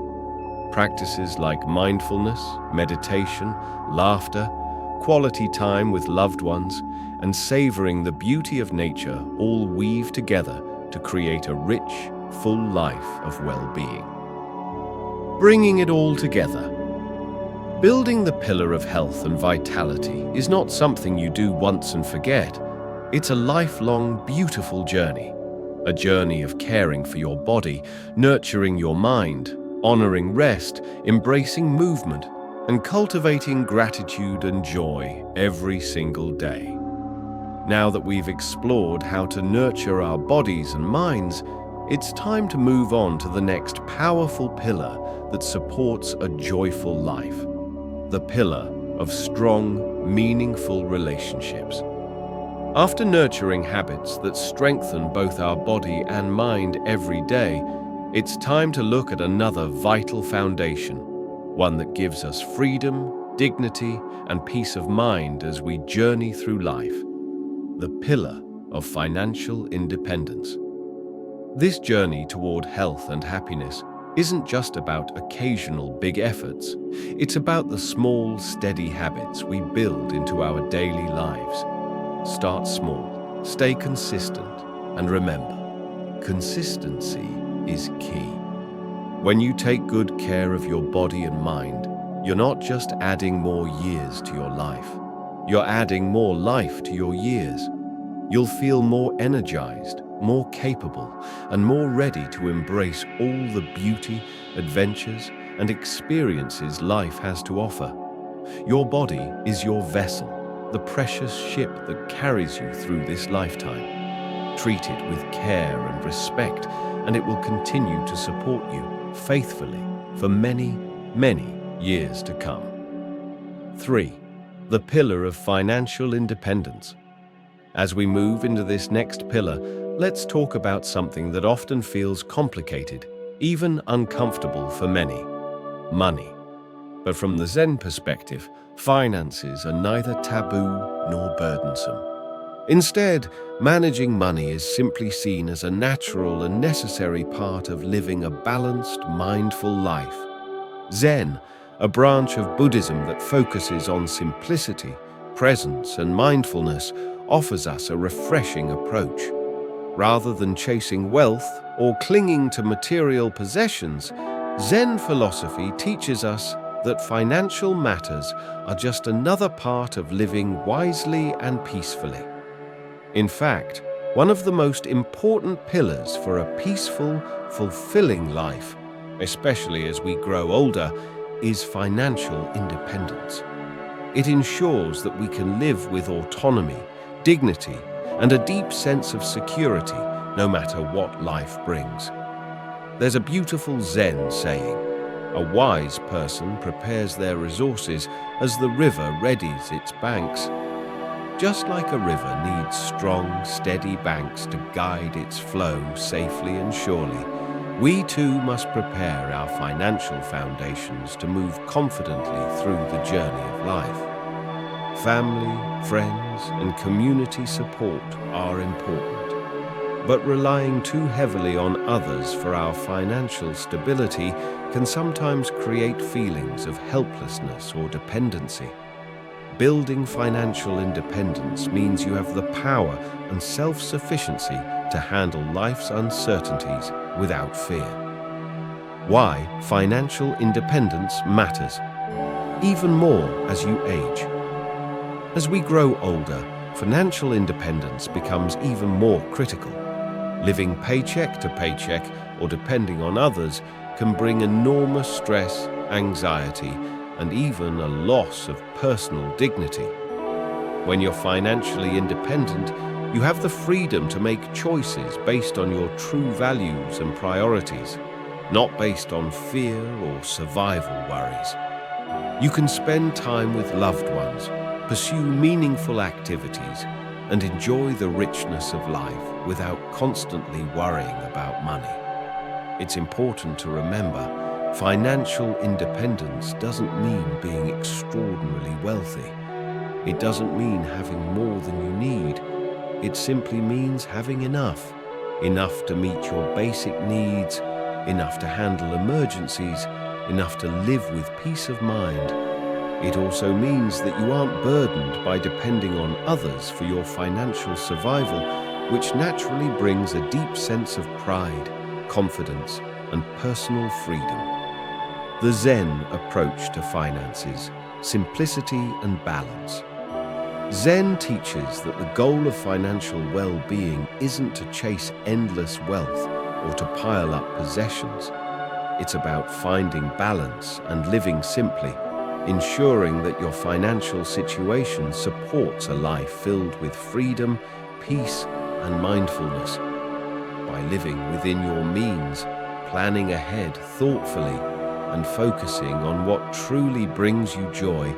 Practices like mindfulness, meditation, laughter, quality time with loved ones, and savoring the beauty of nature all weave together to create a rich, full life of well-being. Bringing it all together. Building the pillar of health and vitality is not something you do once and forget. It's a lifelong, beautiful journey. A journey of caring for your body, nurturing your mind, honoring rest, embracing movement, and cultivating gratitude and joy every single day. Now that we've explored how to nurture our bodies and minds, it's time to move on to the next powerful pillar that supports a joyful life. The pillar of strong, meaningful relationships. After nurturing habits that strengthen both our body and mind every day, it's time to look at another vital foundation, one that gives us freedom, dignity, and peace of mind as we journey through life. The pillar of financial independence. This journey toward health and happiness isn't just about occasional big efforts. It's about the small, steady habits we build into our daily lives. Start small, stay consistent, and remember, consistency is key. When you take good care of your body and mind, you're not just adding more years to your life. You're adding more life to your years. You'll feel more energized, more capable, and more ready to embrace all the beauty, adventures, and experiences life has to offer. Your body is your vessel, the precious ship that carries you through this lifetime. Treat it with care and respect, and it will continue to support you faithfully for many, many years to come. 3. The pillar of financial independence. As we move into this next pillar, let's talk about something that often feels complicated, even uncomfortable for many: money. But from the Zen perspective, finances are neither taboo nor burdensome. Instead, managing money is simply seen as a natural and necessary part of living a balanced, mindful life. Zen, a branch of Buddhism that focuses on simplicity, presence, and mindfulness, offers us a refreshing approach. Rather than chasing wealth or clinging to material possessions, Zen philosophy teaches us that financial matters are just another part of living wisely and peacefully. In fact, one of the most important pillars for a peaceful, fulfilling life, especially as we grow older, is financial independence. It ensures that we can live with autonomy, dignity, and a deep sense of security, no matter what life brings. There's a beautiful Zen saying, "A wise person prepares their resources as the river readies its banks." Just like a river needs strong, steady banks to guide its flow safely and surely, we too must prepare our financial foundations to move confidently through the journey of life. Family, friends, and community support are important, but relying too heavily on others for our financial stability can sometimes create feelings of helplessness or dependency. Building financial independence means you have the power and self-sufficiency to handle life's uncertainties without fear. Why financial independence matters, even more as you age. As we grow older, financial independence becomes even more critical. Living paycheck to paycheck or depending on others can bring enormous stress, anxiety, and even a loss of personal dignity. When you're financially independent, you have the freedom to make choices based on your true values and priorities, not based on fear or survival worries. You can spend time with loved ones, pursue meaningful activities, and enjoy the richness of life without constantly worrying about money. It's important to remember, financial independence doesn't mean being extraordinarily wealthy. It doesn't mean having more than you need. It simply means having enough to meet your basic needs, enough to handle emergencies, enough to live with peace of mind. It also means that you aren't burdened by depending on others for your financial survival, which naturally brings a deep sense of pride, confidence, and personal freedom. The Zen approach to finances, simplicity and balance. Zen teaches that the goal of financial well-being isn't to chase endless wealth or to pile up possessions. It's about finding balance and living simply, ensuring that your financial situation supports a life filled with freedom, peace, and mindfulness. By living within your means, planning ahead thoughtfully, and focusing on what truly brings you joy,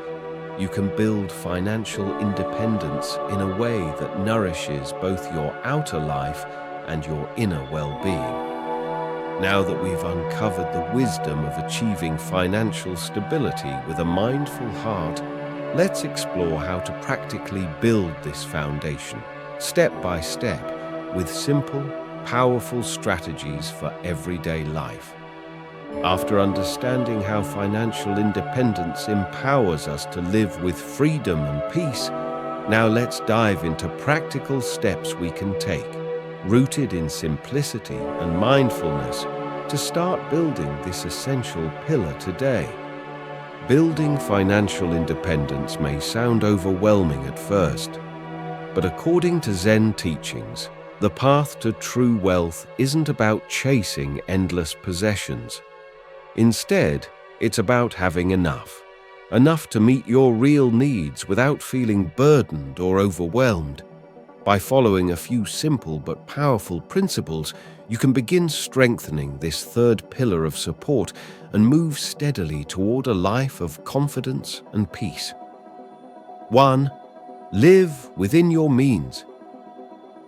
you can build financial independence in a way that nourishes both your outer life and your inner well-being. Now that we've uncovered the wisdom of achieving financial stability with a mindful heart, let's explore how to practically build this foundation, step by step, with simple, powerful strategies for everyday life. After understanding how financial independence empowers us to live with freedom and peace, now let's dive into practical steps we can take, rooted in simplicity and mindfulness, to start building this essential pillar today. Building financial independence may sound overwhelming at first, but according to Zen teachings, the path to true wealth isn't about chasing endless possessions. Instead, it's about having enough to meet your real needs without feeling burdened or overwhelmed. By following a few simple but powerful principles, you can begin strengthening this third pillar of support and move steadily toward a life of confidence and peace. 1. Live within your means.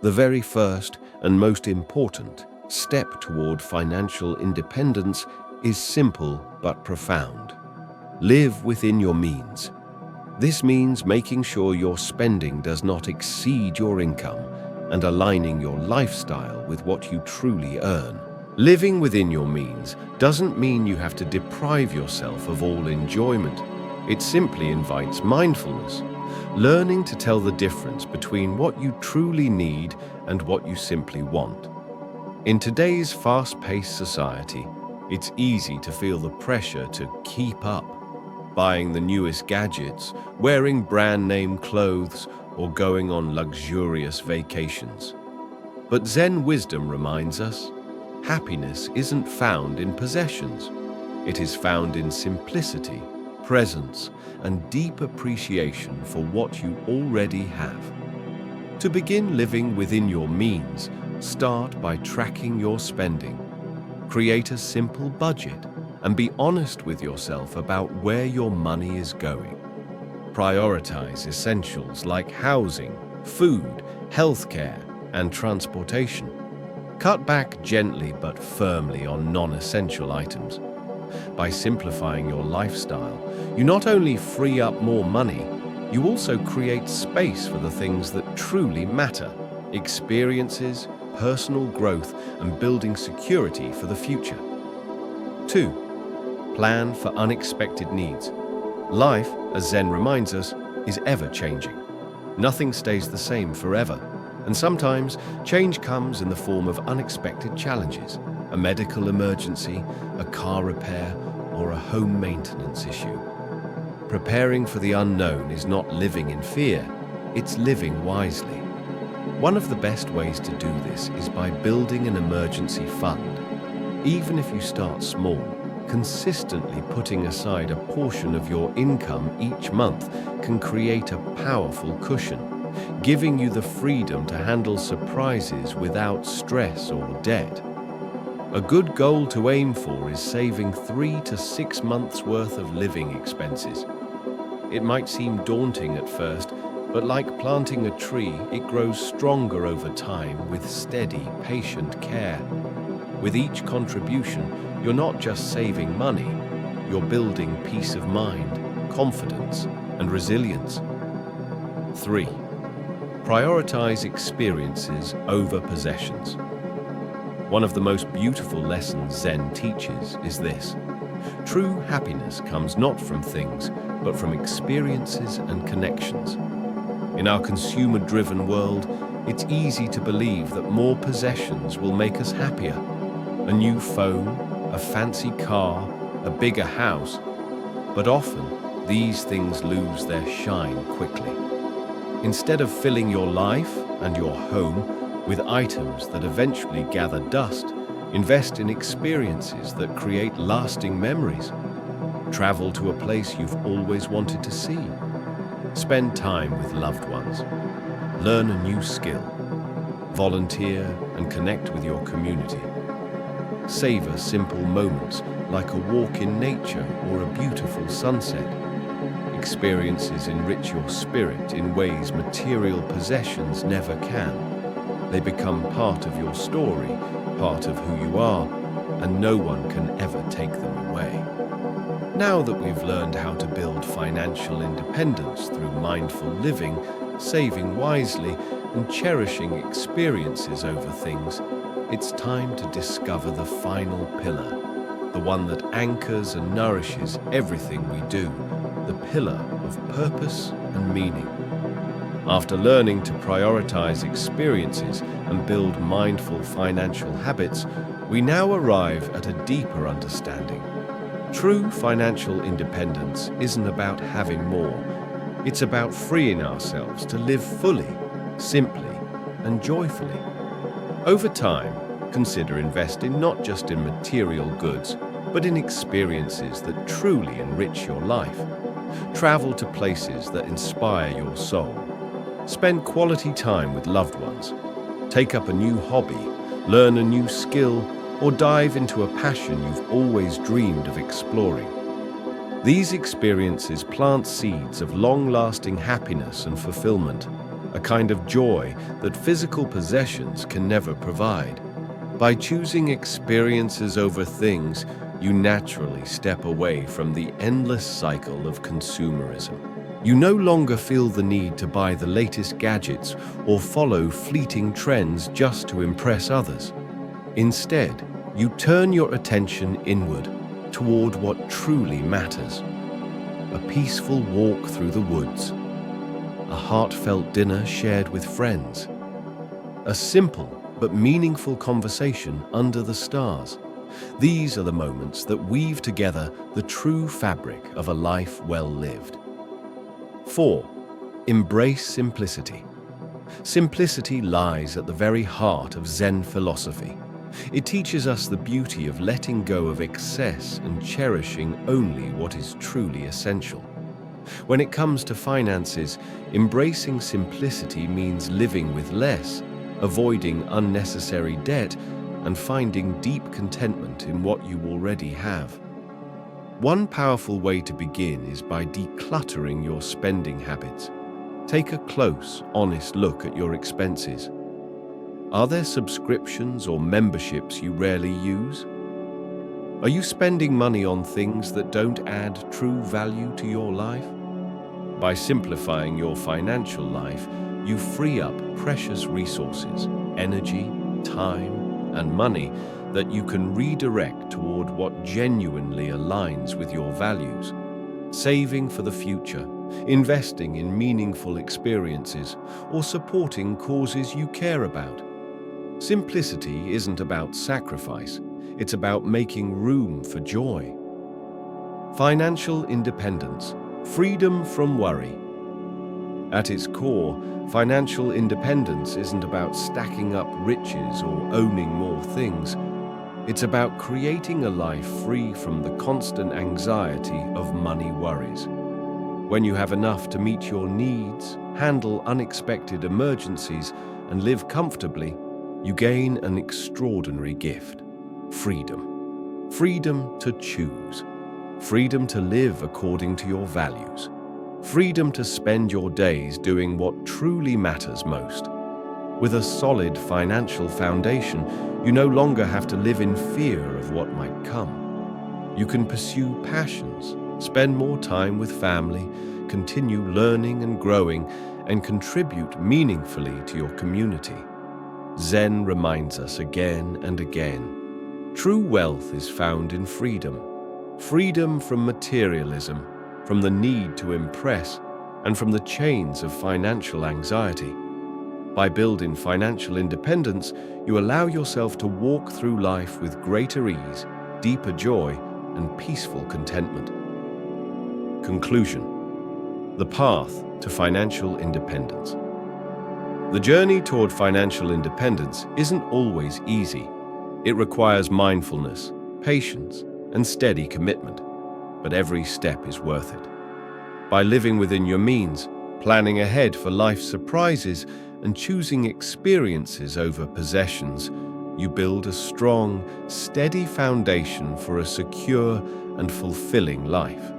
The very first and most important step toward financial independence is simple but profound. Live within your means. This means making sure your spending does not exceed your income and aligning your lifestyle with what you truly earn. Living within your means doesn't mean you have to deprive yourself of all enjoyment. It simply invites mindfulness, learning to tell the difference between what you truly need and what you simply want. In today's fast-paced society, it's easy to feel the pressure to keep up, buying the newest gadgets, wearing brand-name clothes, or going on luxurious vacations. But Zen wisdom reminds us, happiness isn't found in possessions. It is found in simplicity, presence, and deep appreciation for what you already have. To begin living within your means, start by tracking your spending. Create a simple budget and be honest with yourself about where your money is going. Prioritize essentials like housing, food, healthcare, and transportation. Cut back gently but firmly on non-essential items. By simplifying your lifestyle, you not only free up more money, you also create space for the things that truly matter: experiences, personal growth, and building security for the future. 2. Plan for unexpected needs. Life, as Zen reminds us, is ever changing. Nothing stays the same forever, and sometimes change comes in the form of unexpected challenges, a medical emergency, a car repair, or a home maintenance issue. Preparing for the unknown is not living in fear, it's living wisely. One of the best ways to do this is by building an emergency fund. Even if you start small, consistently putting aside a portion of your income each month can create a powerful cushion, giving you the freedom to handle surprises without stress or debt. A good goal to aim for is saving 3 to 6 months' worth of living expenses. It might seem daunting at first, but like planting a tree, it grows stronger over time with steady, patient care. With each contribution, you're not just saving money, you're building peace of mind, confidence, and resilience. 3. Prioritize experiences over possessions. One of the most beautiful lessons Zen teaches is this: true happiness comes not from things, but from experiences and connections. In our consumer-driven world, it's easy to believe that more possessions will make us happier. A new phone, a fancy car, a bigger house. But often, these things lose their shine quickly. Instead of filling your life and your home with items that eventually gather dust, invest in experiences that create lasting memories. Travel to a place you've always wanted to see. Spend time with loved ones. Learn a new skill. Volunteer and connect with your community. Savor simple moments like a walk in nature or a beautiful sunset. Experiences enrich your spirit in ways material possessions never can. They become part of your story, part of who you are, and no one can ever take them away. Now that we've learned how to build financial independence through mindful living, saving wisely, and cherishing experiences over things, it's time to discover the final pillar, the one that anchors and nourishes everything we do, the pillar of purpose and meaning. After learning to prioritize experiences and build mindful financial habits, we now arrive at a deeper understanding. True financial independence isn't about having more. It's about freeing ourselves to live fully, simply, and joyfully. Over time, consider investing not just in material goods, but in experiences that truly enrich your life. Travel to places that inspire your soul. Spend quality time with loved ones. Take up a new hobby, learn a new skill, or dive into a passion you've always dreamed of exploring. These experiences plant seeds of long-lasting happiness and fulfillment, a kind of joy that physical possessions can never provide. By choosing experiences over things, you naturally step away from the endless cycle of consumerism. You no longer feel the need to buy the latest gadgets or follow fleeting trends just to impress others. Instead, you turn your attention inward toward what truly matters. A peaceful walk through the woods, a heartfelt dinner shared with friends, a simple but meaningful conversation under the stars. These are the moments that weave together the true fabric of a life well lived. 4. Embrace simplicity. Simplicity lies at the very heart of Zen philosophy. It teaches us the beauty of letting go of excess and cherishing only what is truly essential. When it comes to finances, embracing simplicity means living with less, avoiding unnecessary debt, and finding deep contentment in what you already have. One powerful way to begin is by decluttering your spending habits. Take a close, honest look at your expenses. Are there subscriptions or memberships you rarely use? Are you spending money on things that don't add true value to your life? By simplifying your financial life, you free up precious resources, energy, time, and money that you can redirect toward what genuinely aligns with your values. saving for the future, investing in meaningful experiences, or supporting causes you care about. Simplicity isn't about sacrifice, it's about making room for joy. Financial independence, freedom from worry. At its core, financial independence isn't about stacking up riches or owning more things. It's about creating a life free from the constant anxiety of money worries. When you have enough to meet your needs, handle unexpected emergencies, and live comfortably, you gain an extraordinary gift: freedom. Freedom to choose. Freedom to live according to your values. Freedom to spend your days doing what truly matters most. With a solid financial foundation, you no longer have to live in fear of what might come. You can pursue passions, spend more time with family, continue learning and growing, and contribute meaningfully to your community. Zen reminds us again and again, true wealth is found in freedom. Freedom from materialism, from the need to impress, and from the chains of financial anxiety. By building financial independence, you allow yourself to walk through life with greater ease, deeper joy, and peaceful contentment. Conclusion: the path to financial independence. The journey toward financial independence isn't always easy. It requires mindfulness, patience, and steady commitment, but every step is worth it. By living within your means, planning ahead for life's surprises, and choosing experiences over possessions, you build a strong, steady foundation for a secure and fulfilling life.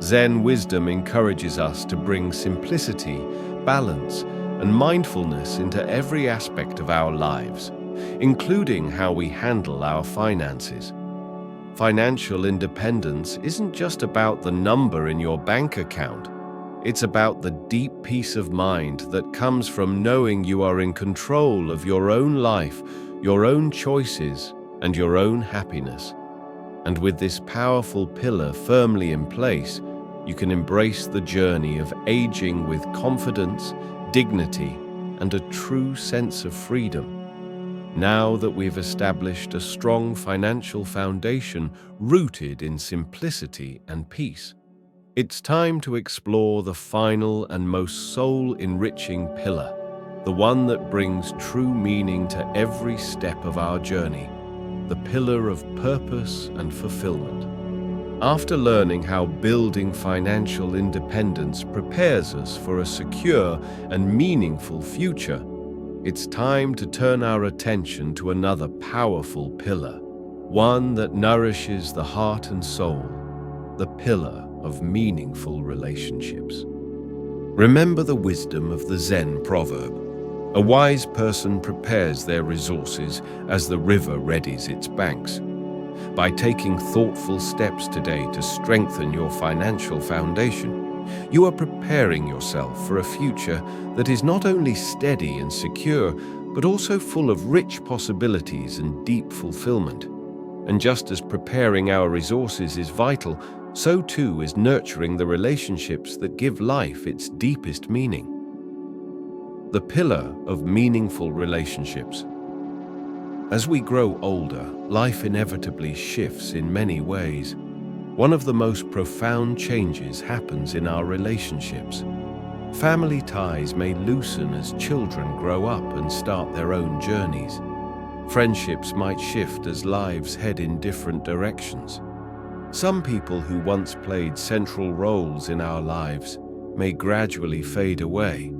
Zen wisdom encourages us to bring simplicity, balance, and mindfulness into every aspect of our lives, including how we handle our finances. Financial independence isn't just about the number in your bank account. It's about the deep peace of mind that comes from knowing you are in control of your own life, your own choices, and your own happiness. And with this powerful pillar firmly in place, you can embrace the journey of aging with confidence, dignity, and a true sense of freedom. Now that we've established a strong financial foundation rooted in simplicity and peace, it's time to explore the final and most soul-enriching pillar, the one that brings true meaning to every step of our journey, the pillar of purpose and fulfillment. After learning how building financial independence prepares us for a secure and meaningful future, it's time to turn our attention to another powerful pillar, one that nourishes the heart and soul, the pillar of meaningful relationships. Remember the wisdom of the Zen proverb: a wise person prepares their resources as the river readies its banks. By taking thoughtful steps today to strengthen your financial foundation, you are preparing yourself for a future that is not only steady and secure, but also full of rich possibilities and deep fulfillment. And just as preparing our resources is vital, so too is nurturing the relationships that give life its deepest meaning. The pillar of meaningful relationships. As we grow older, life inevitably shifts in many ways. One of the most profound changes happens in our relationships. Family ties may loosen as children grow up and start their own journeys. Friendships might shift as lives head in different directions. Some people who once played central roles in our lives may gradually fade away.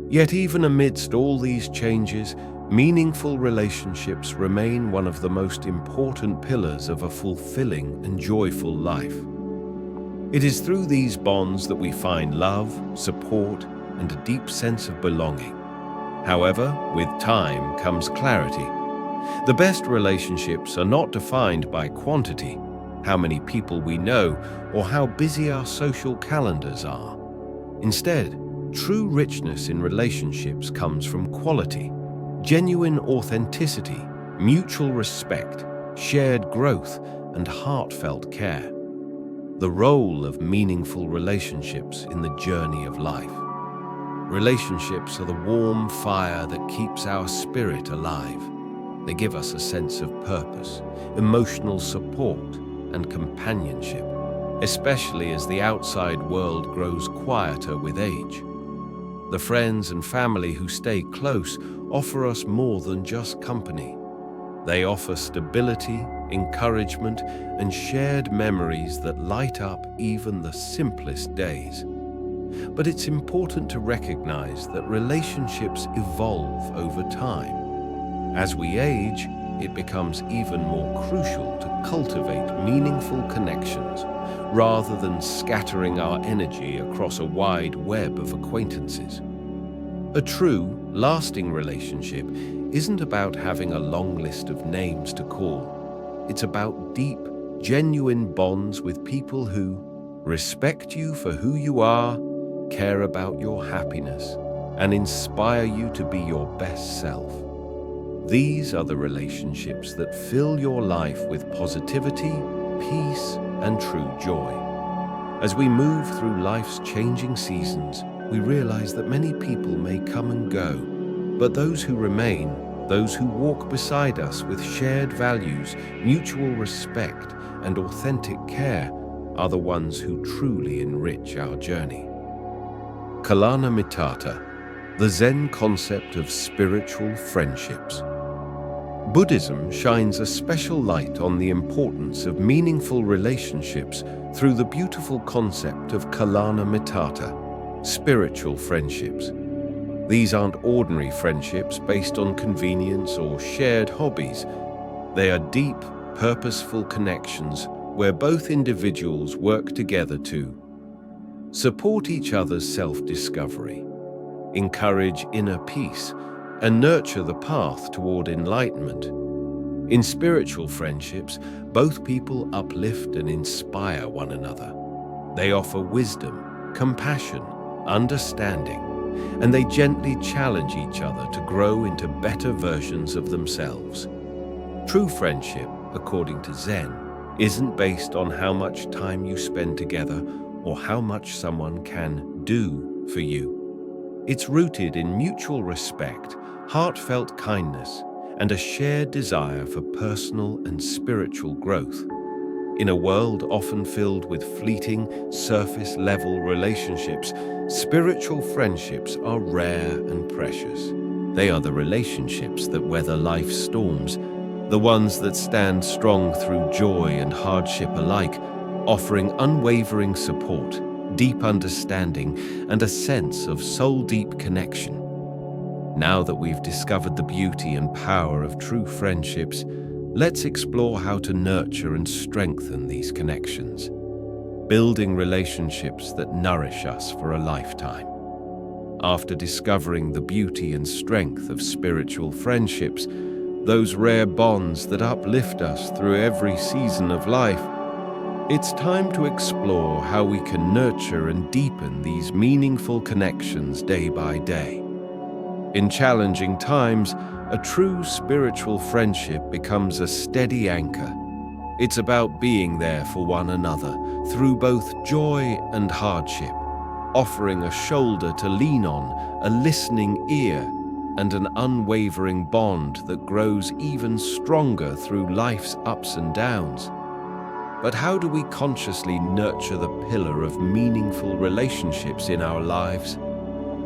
Yet even amidst all these changes, meaningful relationships remain one of the most important pillars of a fulfilling and joyful life. It is through these bonds that we find love, support, and a deep sense of belonging. However, with time comes clarity. The best relationships are not defined by quantity, how many people we know, or how busy our social calendars are. Instead, true richness in relationships comes from quality, genuine authenticity, mutual respect, shared growth, and heartfelt care. The role of meaningful relationships in the journey of life. Relationships are the warm fire that keeps our spirit alive. They give us a sense of purpose, emotional support, and companionship, especially as the outside world grows quieter with age. The friends and family who stay close offer us more than just company. They offer stability, encouragement, and shared memories that light up even the simplest days. But it's important to recognize that relationships evolve over time. As we age, it becomes even more crucial to cultivate meaningful connections rather than scattering our energy across a wide web of acquaintances. A true, lasting relationship isn't about having a long list of names to call. It's about deep, genuine bonds with people who respect you for who you are, care about your happiness, and inspire you to be your best self. These are the relationships that fill your life with positivity, peace, and true joy. As we move through life's changing seasons, we realize that many people may come and go, but those who remain, those who walk beside us with shared values, mutual respect, and authentic care, are the ones who truly enrich our journey. Kalana Mitata, the Zen concept of spiritual friendships. Buddhism shines a special light on the importance of meaningful relationships through the beautiful concept of Kalana Mitata, spiritual friendships. These aren't ordinary friendships based on convenience or shared hobbies. They are deep, purposeful connections where both individuals work together to support each other's self-discovery, encourage inner peace, and nurture the path toward enlightenment. In spiritual friendships, both people uplift and inspire one another. They offer wisdom, compassion, understanding, and they gently challenge each other to grow into better versions of themselves. True friendship, according to Zen, isn't based on how much time you spend together or how much someone can do for you. It's rooted in mutual respect, heartfelt kindness, and a shared desire for personal and spiritual growth. In a world often filled with fleeting, surface-level relationships, spiritual friendships are rare and precious. They are the relationships that weather life's storms, the ones that stand strong through joy and hardship alike, offering unwavering support, deep understanding, and a sense of soul-deep connection. Now that we've discovered the beauty and power of true friendships, let's explore how to nurture and strengthen these connections, building relationships that nourish us for a lifetime. After discovering the beauty and strength of spiritual friendships, those rare bonds that uplift us through every season of life, it's time to explore how we can nurture and deepen these meaningful connections day by day. In challenging times, a true spiritual friendship becomes a steady anchor. It's about being there for one another through both joy and hardship, offering a shoulder to lean on, a listening ear, and an unwavering bond that grows even stronger through life's ups and downs. But how do we consciously nurture the pillar of meaningful relationships in our lives?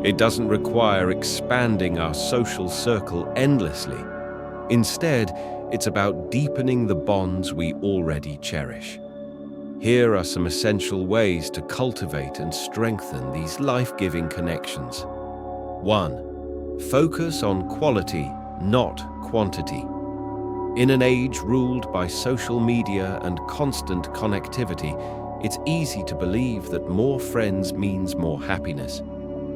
It doesn't require expanding our social circle endlessly. Instead, it's about deepening the bonds we already cherish. Here are some essential ways to cultivate and strengthen these life-giving connections. 1. Focus on quality, not quantity. In an age ruled by social media and constant connectivity, it's easy to believe that more friends means more happiness.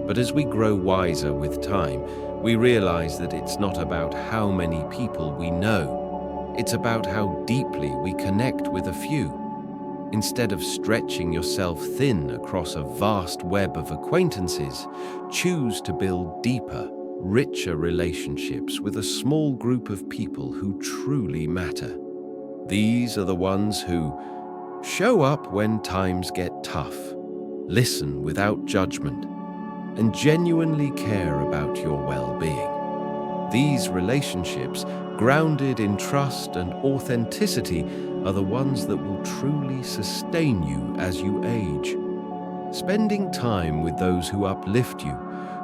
But as we grow wiser with time, we realize that it's not about how many people we know. It's about how deeply we connect with a few. Instead of stretching yourself thin across a vast web of acquaintances, choose to build deeper, richer relationships with a small group of people who truly matter. These are the ones who Show up when times get tough. Listen without judgment, and genuinely care about your well-being. These relationships, grounded in trust and authenticity, are the ones that will truly sustain you as you age. Spending time with those who uplift you,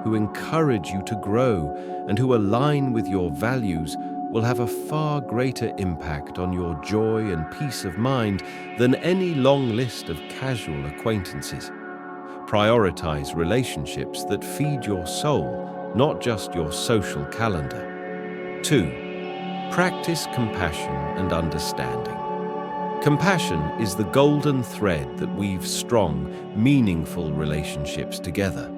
who encourage you to grow, and who align with your values will have a far greater impact on your joy and peace of mind than any long list of casual acquaintances. Prioritize relationships that feed your soul, not just your social calendar. 2. Practice compassion and understanding. Compassion is the golden thread that weaves strong, meaningful relationships together.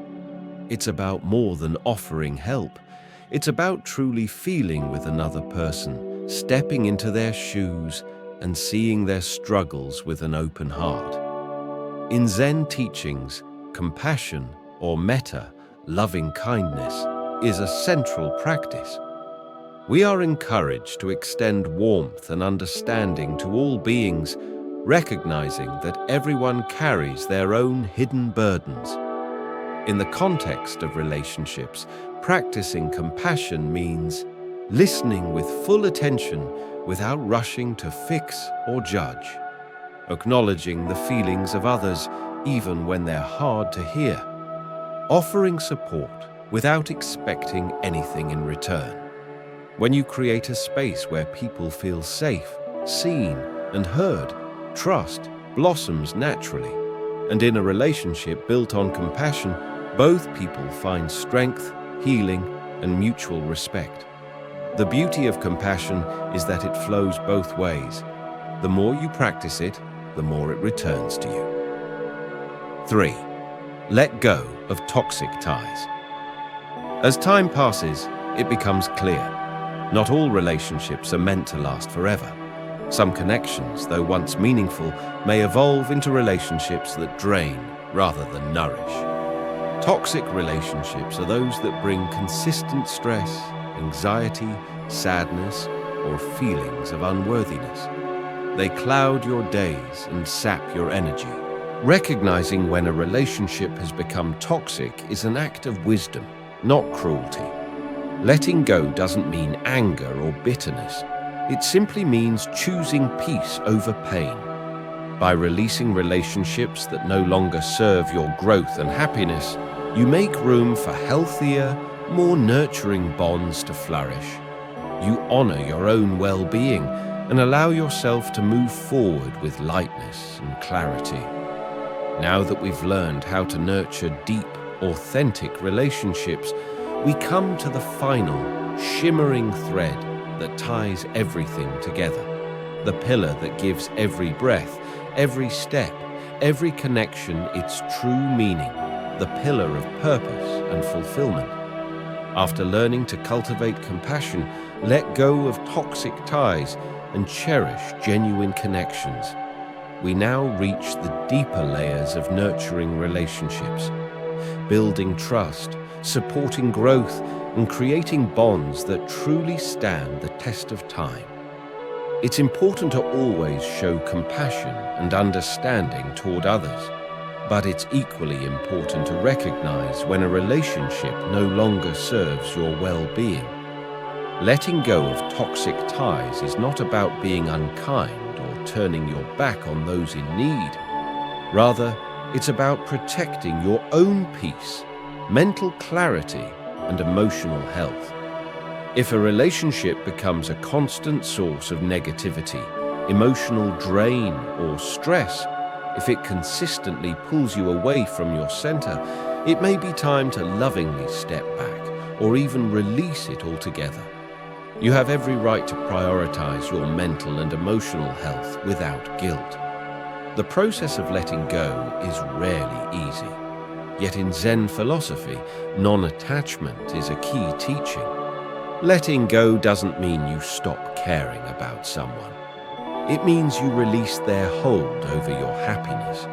It's about more than offering help. It's about truly feeling with another person, stepping into their shoes, and seeing their struggles with an open heart. In Zen teachings, compassion, or metta, loving kindness, is a central practice. We are encouraged to extend warmth and understanding to all beings, recognizing that everyone carries their own hidden burdens. In the context of relationships, practicing compassion means listening with full attention without rushing to fix or judge, acknowledging the feelings of others even when they're hard to hear, offering support without expecting anything in return. When you create a space where people feel safe, seen, and heard, trust blossoms naturally. And in a relationship built on compassion, both people find strength, healing, and mutual respect. The beauty of compassion is that it flows both ways. The more you practice it, the more it returns to you. 3. Let go of toxic ties. As time passes, it becomes clear. Not all relationships are meant to last forever. Some connections, though once meaningful, may evolve into relationships that drain rather than nourish. Toxic relationships are those that bring consistent stress, anxiety, sadness, or feelings of unworthiness. They cloud your days and sap your energy. Recognizing when a relationship has become toxic is an act of wisdom, not cruelty. Letting go doesn't mean anger or bitterness. It simply means choosing peace over pain. By releasing relationships that no longer serve your growth and happiness, you make room for healthier, more nurturing bonds to flourish. You honor your own well-being and allow yourself to move forward with lightness and clarity. Now that we've learned how to nurture deep, authentic relationships, we come to the final, shimmering thread that ties everything together. The pillar that gives every breath, every step, every connection its true meaning. The pillar of purpose and fulfillment. After learning to cultivate compassion, let go of toxic ties, and cherish genuine connections, we now reach the deeper layers of nurturing relationships, building trust, supporting growth, and creating bonds that truly stand the test of time. It's important to always show compassion and understanding toward others, but it's equally important to recognize when a relationship no longer serves your well-being. Letting go of toxic ties is not about being unkind or turning your back on those in need. Rather, it's about protecting your own peace, mental clarity, and emotional health. If a relationship becomes a constant source of negativity, emotional drain, or stress, if it consistently pulls you away from your center, it may be time to lovingly step back or even release it altogether. You have every right to prioritize your mental and emotional health without guilt. The process of letting go is rarely easy. Yet in Zen philosophy, non-attachment is a key teaching. Letting go doesn't mean you stop caring about someone. It means you release their hold over your happiness.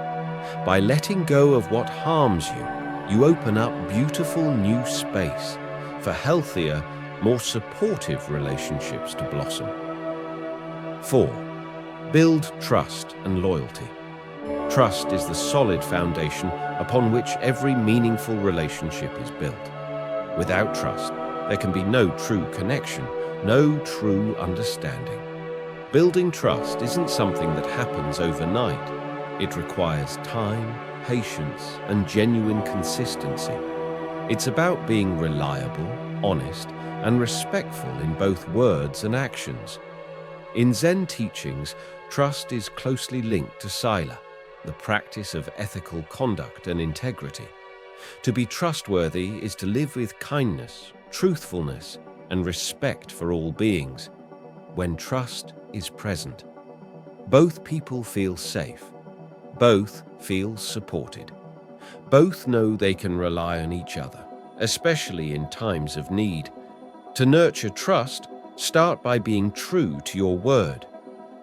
By letting go of what harms you, you open up beautiful new space for healthier, more supportive relationships to blossom. 4. Build trust and loyalty. Trust is the solid foundation upon which every meaningful relationship is built. Without trust, there can be no true connection, no true understanding. Building trust isn't something that happens overnight. It requires time, patience, and genuine consistency. It's about being reliable, honest, and respectful in both words and actions. In Zen teachings, trust is closely linked to sila, the practice of ethical conduct and integrity. To be trustworthy is to live with kindness, truthfulness, and respect for all beings. When trust is present, both people feel safe. Both feel supported. Both know they can rely on each other, especially in times of need. To nurture trust, start by being true to your word.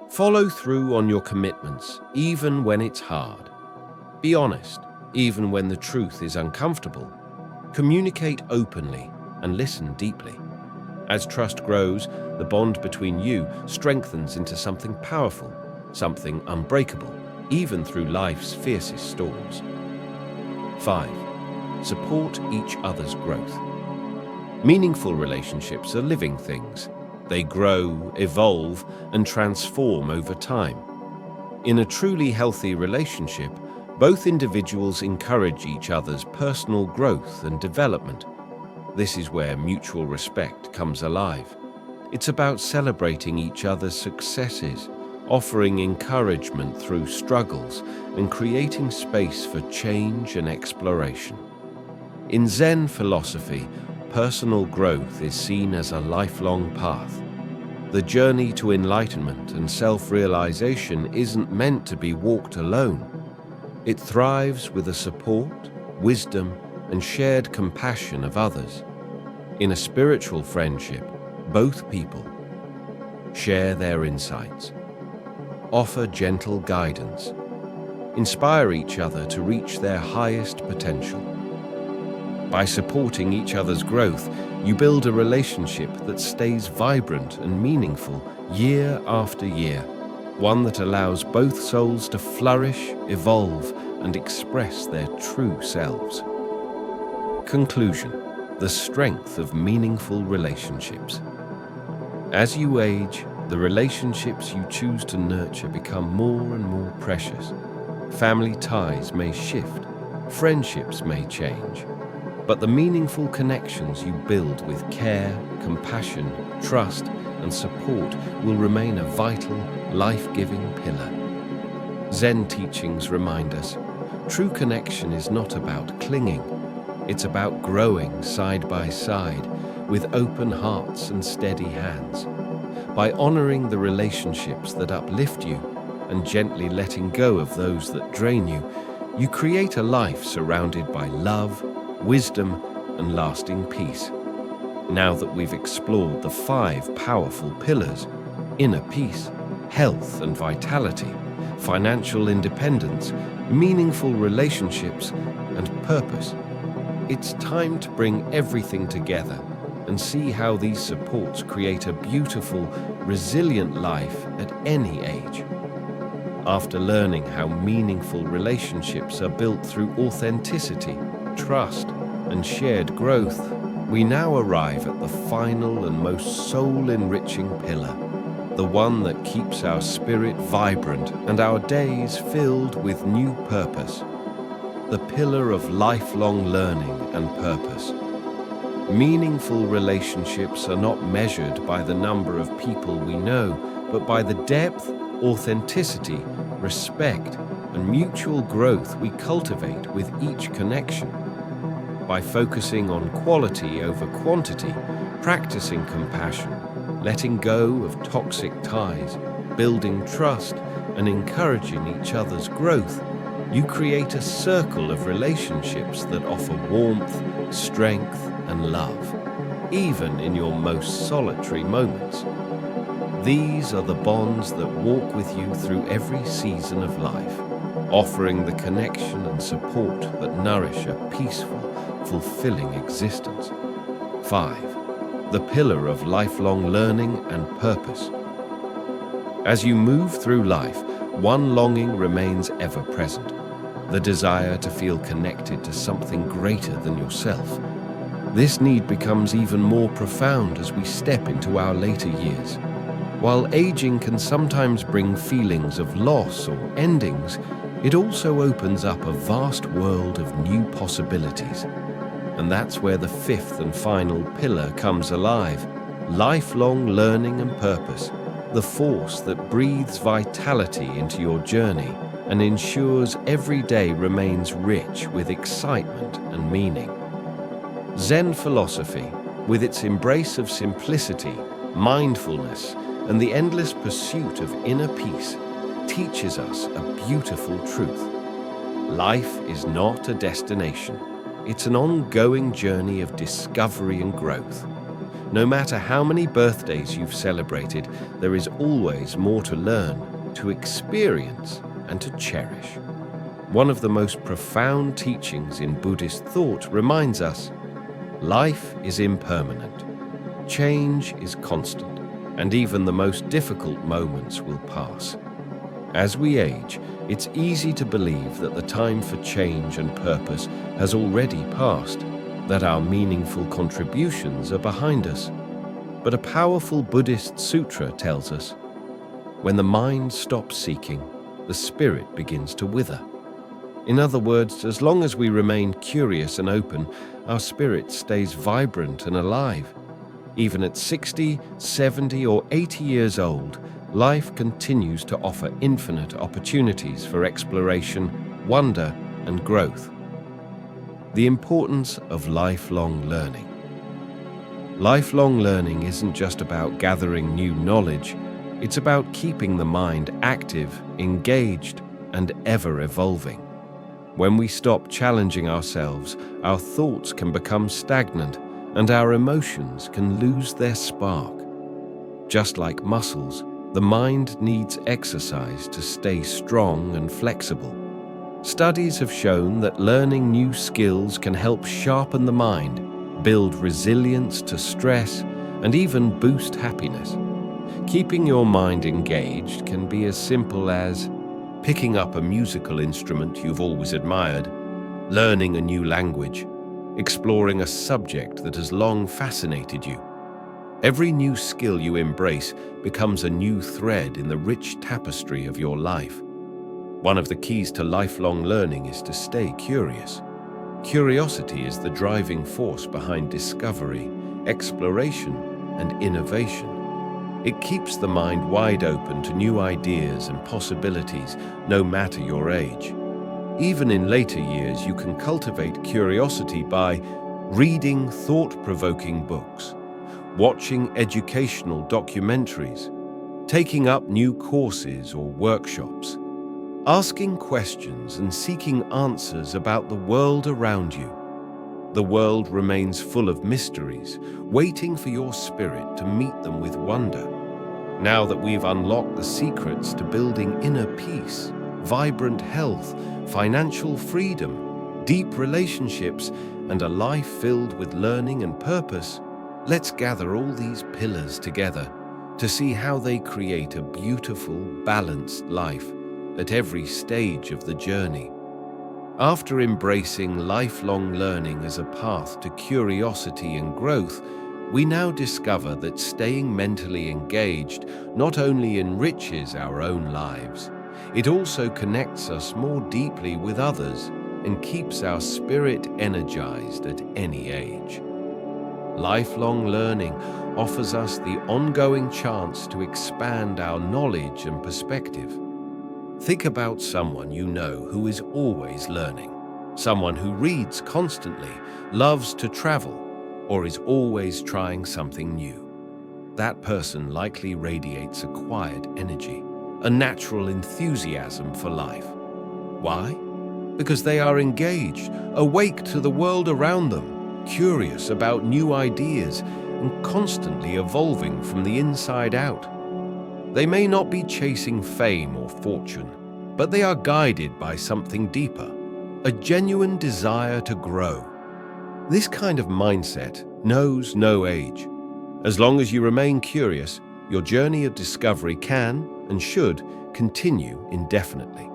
Follow through on your commitments, even when it's hard. Be honest, even when the truth is uncomfortable. Communicate openly and listen deeply. As trust grows, the bond between you strengthens into something powerful, something unbreakable, even through life's fiercest storms. 5. Support each other's growth. Meaningful relationships are living things. They grow, evolve, and transform over time. In a truly healthy relationship, both individuals encourage each other's personal growth and development. This is where mutual respect comes alive. It's about celebrating each other's successes, offering encouragement through struggles, and creating space for change and exploration. In Zen philosophy, personal growth is seen as a lifelong path. The journey to enlightenment and self-realization isn't meant to be walked alone. It thrives with the support, wisdom, and shared compassion of others. In a spiritual friendship, both people share their insights, offer gentle guidance, inspire each other to reach their highest potential. By supporting each other's growth, you build a relationship that stays vibrant and meaningful year after year, one that allows both souls to flourish, evolve, and express their true selves. Conclusion: the strength of meaningful relationships. As you age, the relationships you choose to nurture become more and more precious. Family ties may shift, friendships may change, but the meaningful connections you build with care, compassion, trust, and support will remain a vital, life-giving pillar. Zen teachings remind us, true connection is not about clinging. It's about growing side by side with open hearts and steady hands. By honoring the relationships that uplift you and gently letting go of those that drain you, you create a life surrounded by love, wisdom, and lasting peace. Now that we've explored the 5 powerful pillars: inner peace, health and vitality, financial independence, meaningful relationships, and purpose, it's time to bring everything together and see how these supports create a beautiful, resilient life at any age. After learning how meaningful relationships are built through authenticity, trust, and shared growth, we now arrive at the final and most soul-enriching pillar, the one that keeps our spirit vibrant and our days filled with new purpose, the pillar of lifelong learning and purpose. Meaningful relationships are not measured by the number of people we know, but by the depth, authenticity, respect, and mutual growth we cultivate with each connection. By focusing on quality over quantity, practicing compassion, letting go of toxic ties, building trust, and encouraging each other's growth, you create a circle of relationships that offer warmth, strength, and love, even in your most solitary moments. These are the bonds that walk with you through every season of life, offering the connection and support that nourish a peaceful, fulfilling existence. 5. The pillar of lifelong learning and purpose. As you move through life, one longing remains ever present: the desire to feel connected to something greater than yourself. This need becomes even more profound as we step into our later years. While aging can sometimes bring feelings of loss or endings, it also opens up a vast world of new possibilities. And that's where the fifth and final pillar comes alive: lifelong learning and purpose, the force that breathes vitality into your journey and ensures every day remains rich with excitement and meaning. Zen philosophy, with its embrace of simplicity, mindfulness, and the endless pursuit of inner peace, teaches us a beautiful truth. Life is not a destination. It's an ongoing journey of discovery and growth. No matter how many birthdays you've celebrated, there is always more to learn, to experience, and to cherish. One of the most profound teachings in Buddhist thought reminds us: life is impermanent, change is constant, and even the most difficult moments will pass. As we age, it's easy to believe that the time for change and purpose has already passed, that our meaningful contributions are behind us. But a powerful Buddhist sutra tells us, when the mind stops seeking, the spirit begins to wither. In other words, as long as we remain curious and open, our spirit stays vibrant and alive. Even at 60, 70, or 80 years old, life continues to offer infinite opportunities for exploration, wonder, and growth. The importance of lifelong learning. Lifelong learning isn't just about gathering new knowledge, it's about keeping the mind active, engaged, and ever evolving. When we stop challenging ourselves, our thoughts can become stagnant and our emotions can lose their spark. Just like muscles, the mind needs exercise to stay strong and flexible. Studies have shown that learning new skills can help sharpen the mind, build resilience to stress, and even boost happiness. Keeping your mind engaged can be as simple as picking up a musical instrument you've always admired, learning a new language, exploring a subject that has long fascinated you. Every new skill you embrace becomes a new thread in the rich tapestry of your life. One of the keys to lifelong learning is to stay curious. Curiosity is the driving force behind discovery, exploration, and innovation. It keeps the mind wide open to new ideas and possibilities, no matter your age. Even in later years, you can cultivate curiosity by reading thought-provoking books, watching educational documentaries, taking up new courses or workshops, asking questions and seeking answers about the world around you. The world remains full of mysteries, waiting for your spirit to meet them with wonder. Now that we've unlocked the secrets to building inner peace, vibrant health, financial freedom, deep relationships, and a life filled with learning and purpose, let's gather all these pillars together to see how they create a beautiful, balanced life at every stage of the journey. After embracing lifelong learning as a path to curiosity and growth, we now discover that staying mentally engaged not only enriches our own lives, it also connects us more deeply with others and keeps our spirit energized at any age. Lifelong learning offers us the ongoing chance to expand our knowledge and perspective. Think about someone you know who is always learning, someone who reads constantly, loves to travel, or is always trying something new. That person likely radiates a quiet energy, a natural enthusiasm for life. Why? Because they are engaged, awake to the world around them, curious about new ideas, and constantly evolving from the inside out. They may not be chasing fame or fortune, but they are guided by something deeper, a genuine desire to grow. This kind of mindset knows no age. As long as you remain curious, your journey of discovery can and should continue indefinitely.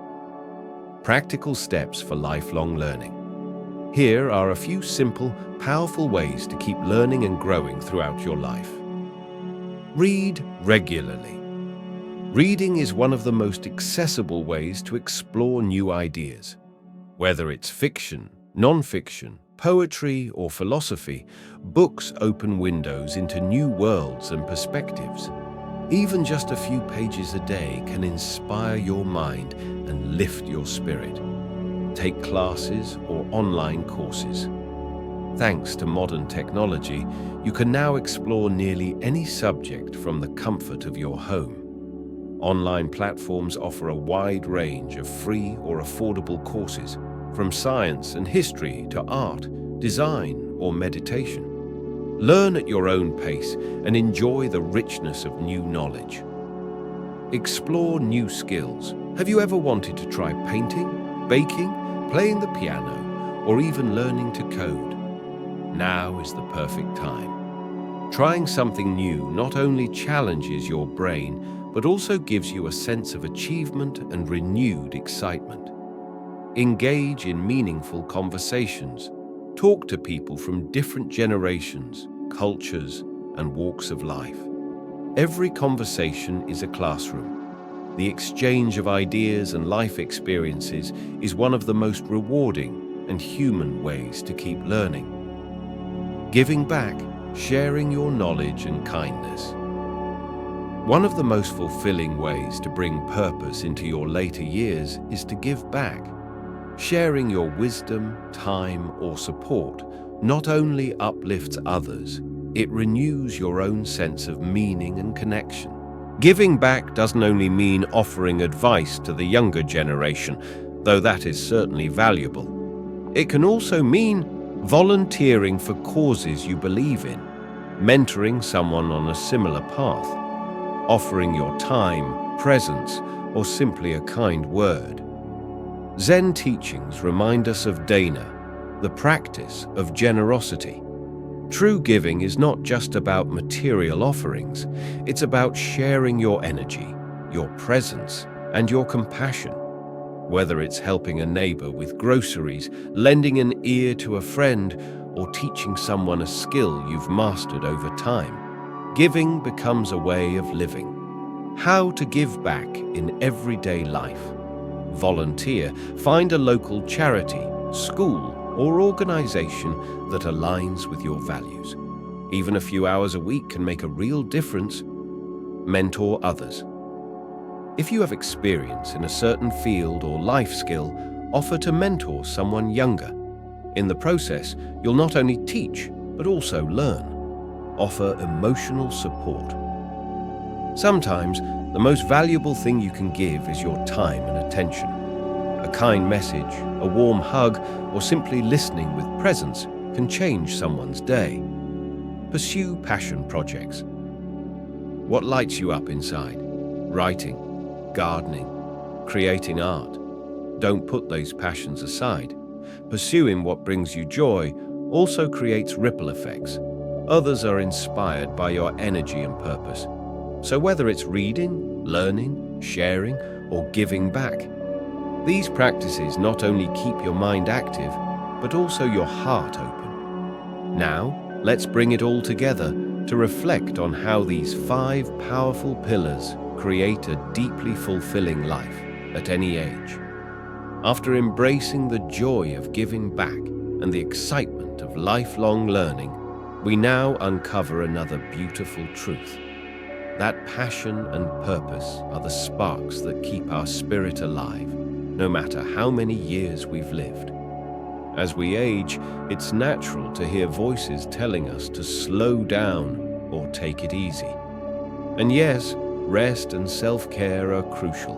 Practical steps for lifelong learning. Here are a few simple, powerful ways to keep learning and growing throughout your life. Read regularly. Reading is one of the most accessible ways to explore new ideas. Whether it's fiction, non-fiction, poetry, or philosophy, books open windows into new worlds and perspectives. Even just a few pages a day can inspire your mind and lift your spirit. Take classes or online courses. Thanks to modern technology, you can now explore nearly any subject from the comfort of your home. Online platforms offer a wide range of free or affordable courses, from science and history to art, design, or meditation. Learn at your own pace and enjoy the richness of new knowledge. Explore new skills. Have you ever wanted to try painting, baking, playing the piano, or even learning to code? Now is the perfect time. Trying something new not only challenges your brain, but also gives you a sense of achievement and renewed excitement. Engage in meaningful conversations. Talk to people from different generations, cultures, and walks of life. Every conversation is a classroom. The exchange of ideas and life experiences is one of the most rewarding and human ways to keep learning. Giving back, sharing your knowledge and kindness. One of the most fulfilling ways to bring purpose into your later years is to give back. Sharing your wisdom, time, or support not only uplifts others, it renews your own sense of meaning and connection. Giving back doesn't only mean offering advice to the younger generation, though that is certainly valuable. It can also mean volunteering for causes you believe in, mentoring someone on a similar path, offering your time, presence, or simply a kind word. Zen teachings remind us of dana, the practice of generosity. True giving is not just about material offerings, it's about sharing your energy, your presence, and your compassion. Whether it's helping a neighbor with groceries, lending an ear to a friend, or teaching someone a skill you've mastered over time, giving becomes a way of living. How to give back in everyday life. Volunteer. Find a local charity, school, or organization that aligns with your values. Even a few hours a week can make a real difference. Mentor others. If you have experience in a certain field or life skill, offer to mentor someone younger. In the process, you'll not only teach, but also learn. Offer emotional support. Sometimes, the most valuable thing you can give is your time and attention. A kind message, a warm hug, or simply listening with presence can change someone's day. Pursue passion projects. What lights you up inside? Writing, gardening, creating art. Don't put those passions aside. Pursuing what brings you joy also creates ripple effects. Others are inspired by your energy and purpose. So whether it's reading, learning, sharing, or giving back, these practices not only keep your mind active, but also your heart open. Now, let's bring it all together to reflect on how these 5 powerful pillars create a deeply fulfilling life at any age. After embracing the joy of giving back and the excitement of lifelong learning, we now uncover another beautiful truth. That passion and purpose are the sparks that keep our spirit alive, no matter how many years we've lived. As we age, it's natural to hear voices telling us to slow down or take it easy. And yes, rest and self-care are crucial.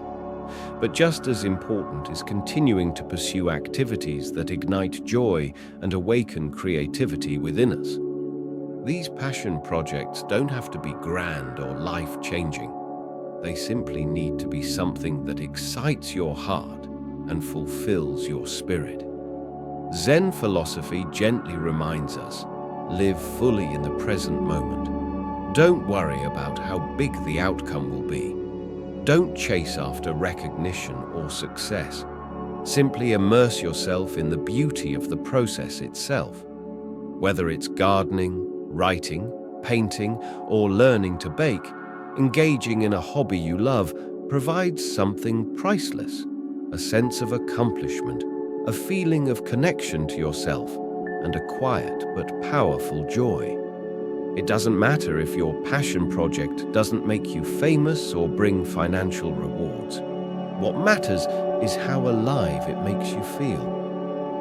But just as important is continuing to pursue activities that ignite joy and awaken creativity within us. These passion projects don't have to be grand or life-changing. They simply need to be something that excites your heart and fulfills your spirit. Zen philosophy gently reminds us, live fully in the present moment. Don't worry about how big the outcome will be. Don't chase after recognition or success. Simply immerse yourself in the beauty of the process itself. Whether it's gardening, writing, painting, or learning to bake, engaging in a hobby you love provides something priceless, a sense of accomplishment, a feeling of connection to yourself, and a quiet but powerful joy. It doesn't matter if your passion project doesn't make you famous or bring financial rewards. What matters is how alive it makes you feel.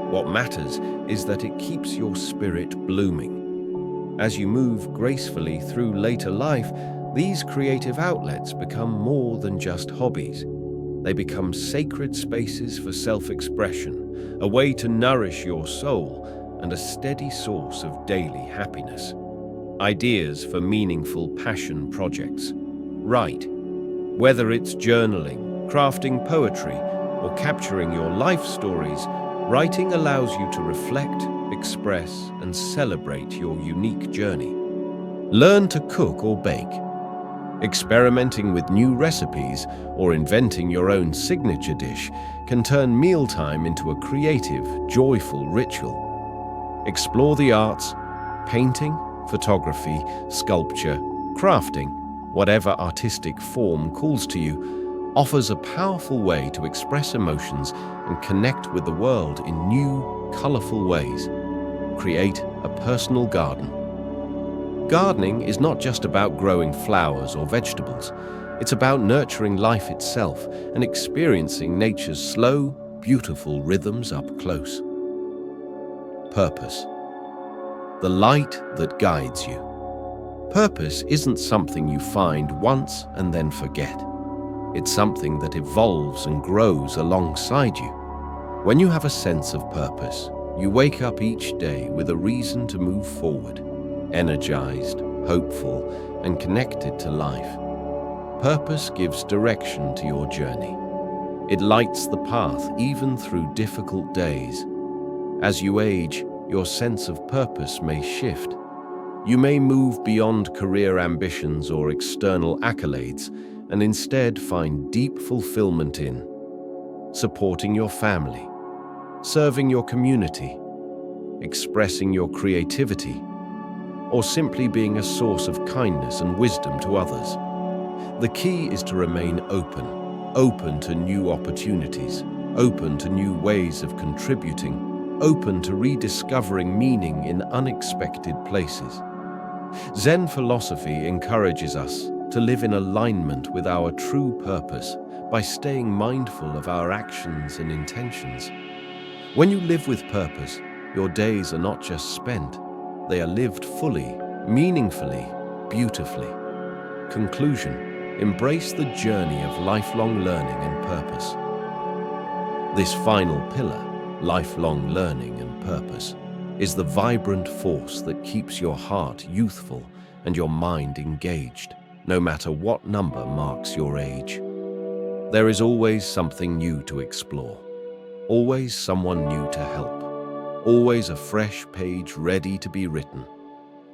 What matters is that it keeps your spirit blooming. As you move gracefully through later life, these creative outlets become more than just hobbies. They become sacred spaces for self-expression, a way to nourish your soul, and a steady source of daily happiness. Ideas for meaningful passion projects. Write. Whether it's journaling, crafting poetry, or capturing your life stories, writing allows you to reflect, express, and celebrate your unique journey. Learn to cook or bake. Experimenting with new recipes or inventing your own signature dish can turn mealtime into a creative, joyful ritual. Explore the arts, painting, photography, sculpture, crafting, whatever artistic form calls to you, offers a powerful way to express emotions and connect with the world in new, colorful ways. Create a personal garden. Gardening is not just about growing flowers or vegetables. It's about nurturing life itself and experiencing nature's slow, beautiful rhythms up close. Purpose. The light that guides you. Purpose isn't something you find once and then forget. It's something that evolves and grows alongside you. When you have a sense of purpose, you wake up each day with a reason to move forward, energized, hopeful, and connected to life. Purpose gives direction to your journey. It lights the path even through difficult days. As you age, your sense of purpose may shift. You may move beyond career ambitions or external accolades and instead find deep fulfillment in supporting your family, serving your community, expressing your creativity, or simply being a source of kindness and wisdom to others. The key is to remain open to new opportunities, open to new ways of contributing, open to rediscovering meaning in unexpected places. Zen philosophy encourages us to live in alignment with our true purpose by staying mindful of our actions and intentions. When you live with purpose, your days are not just spent, they are lived fully, meaningfully, beautifully. Conclusion: embrace the journey of lifelong learning and purpose. This final pillar, lifelong learning and purpose, is the vibrant force that keeps your heart youthful and your mind engaged, no matter what number marks your age. There is always something new to explore, always someone new to help, always a fresh page ready to be written.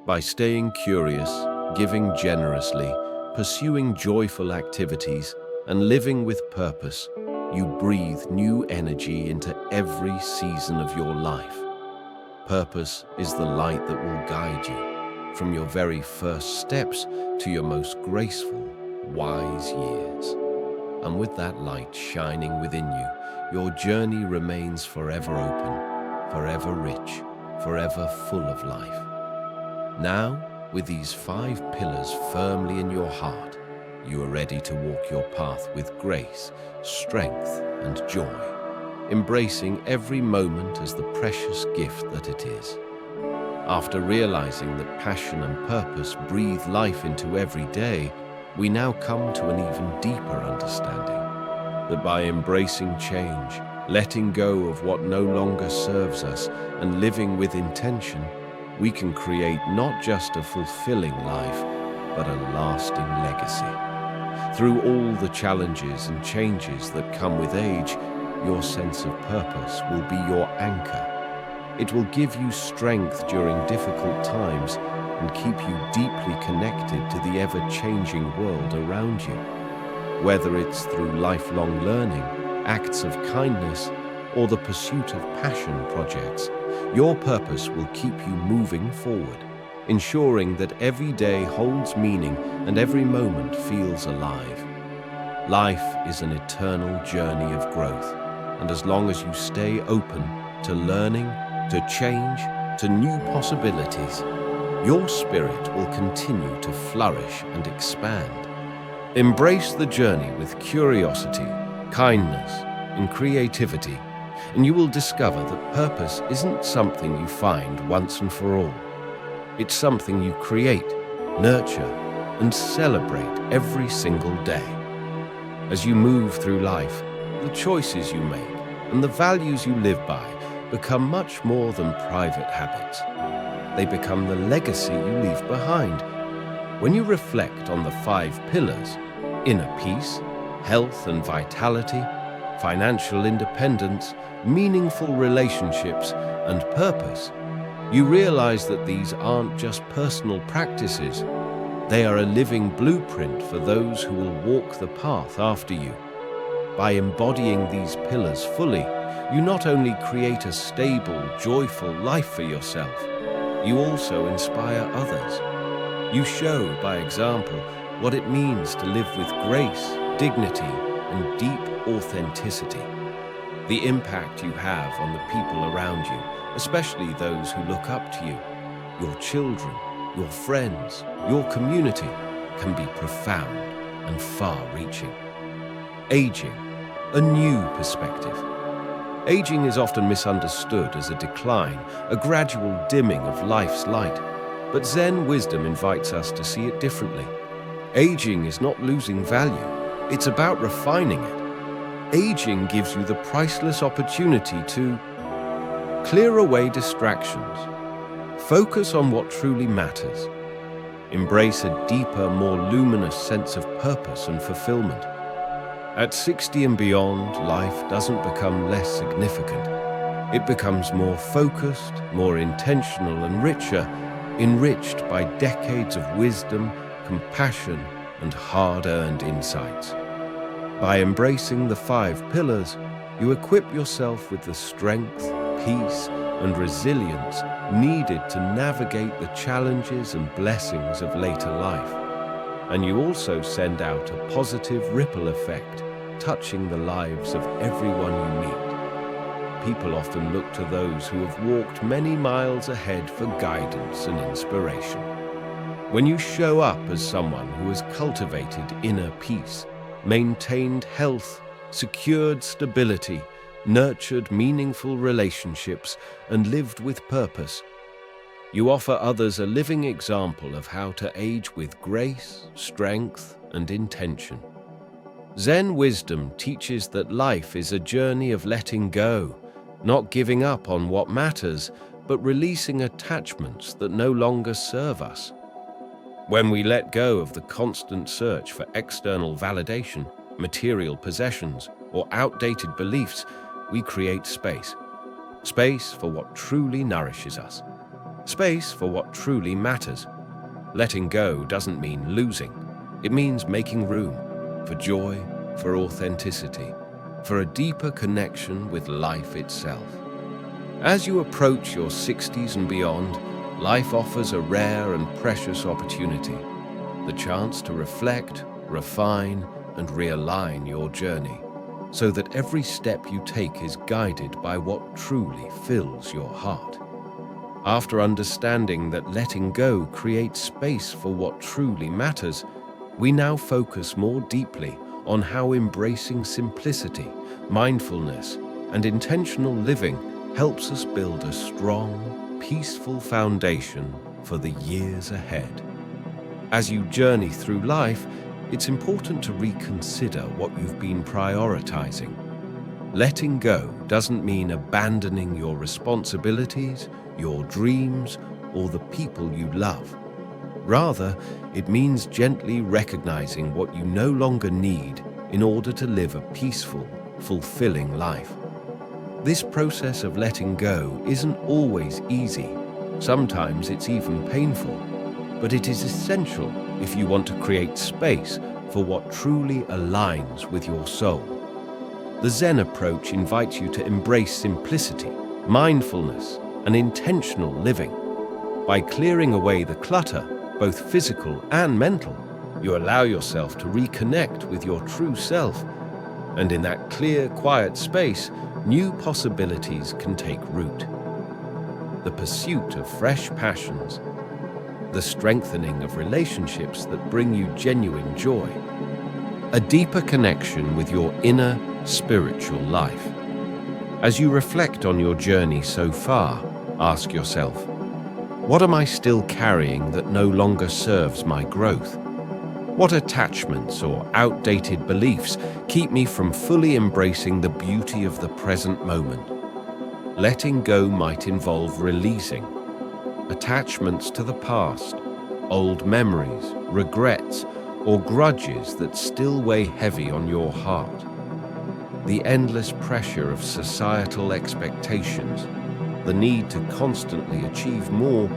By staying curious, giving generously, pursuing joyful activities, and living with purpose, you breathe new energy into every season of your life. Purpose is the light that will guide you from your very first steps to your most graceful, wise years. And with that light shining within you, your journey remains forever open, forever rich, forever full of life. Now, with these 5 pillars firmly in your heart, you are ready to walk your path with grace, strength, and joy, embracing every moment as the precious gift that it is. After realizing that passion and purpose breathe life into every day, we now come to an even deeper understanding that by embracing change, letting go of what no longer serves us, and living with intention, we can create not just a fulfilling life, but a lasting legacy. Through all the challenges and changes that come with age, your sense of purpose will be your anchor. It will give you strength during difficult times and keep you deeply connected to the ever-changing world around you. Whether it's through lifelong learning, acts of kindness, or the pursuit of passion projects, your purpose will keep you moving forward, ensuring that every day holds meaning and every moment feels alive. Life is an eternal journey of growth, and as long as you stay open to learning, to change, to new possibilities, your spirit will continue to flourish and expand. Embrace the journey with curiosity, kindness, and creativity, and you will discover that purpose isn't something you find once and for all. It's something you create, nurture, and celebrate every single day. As you move through life, the choices you make and the values you live by become much more than private habits. They become the legacy you leave behind. When you reflect on the 5 pillars, inner peace, health and vitality, financial independence, meaningful relationships, and purpose, you realize that these aren't just personal practices. They are a living blueprint for those who will walk the path after you. By embodying these pillars fully, you not only create a stable, joyful life for yourself, you also inspire others. You show, by example, what it means to live with grace, dignity, and deep authenticity. The impact you have on the people around you, especially those who look up to you, your children, your friends, your community, can be profound and far-reaching. Aging, a new perspective. Aging is often misunderstood as a decline, a gradual dimming of life's light, but Zen wisdom invites us to see it differently. Aging is not losing value, it's about refining it. Aging gives you the priceless opportunity to clear away distractions, focus on what truly matters, embrace a deeper, more luminous sense of purpose and fulfillment. At 60 and beyond, life doesn't become less significant. It becomes more focused, more intentional and richer, enriched by decades of wisdom, compassion, and hard-earned insights. By embracing the 5 pillars, you equip yourself with the strength, peace, and resilience needed to navigate the challenges and blessings of later life. And you also send out a positive ripple effect, touching the lives of everyone you meet. People often look to those who have walked many miles ahead for guidance and inspiration. When you show up as someone who has cultivated inner peace, maintained health, secured stability, nurtured meaningful relationships, and lived with purpose, you offer others a living example of how to age with grace, strength, and intention. Zen wisdom teaches that life is a journey of letting go, not giving up on what matters, but releasing attachments that no longer serve us. When we let go of the constant search for external validation, material possessions, or outdated beliefs, we create space. Space for what truly nourishes us. Space for what truly matters. Letting go doesn't mean losing. It means making room for joy, for authenticity, for a deeper connection with life itself. As you approach your 60s and beyond, life offers a rare and precious opportunity, the chance to reflect, refine, and realign your journey, so that every step you take is guided by what truly fills your heart. After understanding that letting go creates space for what truly matters, we now focus more deeply on how embracing simplicity, mindfulness, and intentional living helps us build a strong, peaceful foundation for the years ahead. As you journey through life, it's important to reconsider what you've been prioritizing. Letting go doesn't mean abandoning your responsibilities, your dreams, or the people you love. Rather, it means gently recognizing what you no longer need in order to live a peaceful, fulfilling life. This process of letting go isn't always easy. Sometimes it's even painful, but it is essential if you want to create space for what truly aligns with your soul. The Zen approach invites you to embrace simplicity, mindfulness, and intentional living. By clearing away the clutter, both physical and mental, you allow yourself to reconnect with your true self. And in that clear, quiet space, new possibilities can take root. The pursuit of fresh passions, the strengthening of relationships that bring you genuine joy, a deeper connection with your inner spiritual life. As you reflect on your journey so far, ask yourself, what am I still carrying that no longer serves my growth? What attachments or outdated beliefs keep me from fully embracing the beauty of the present moment? Letting go might involve releasing attachments to the past, old memories, regrets, or grudges that still weigh heavy on your heart. The endless pressure of societal expectations, the need to constantly achieve more,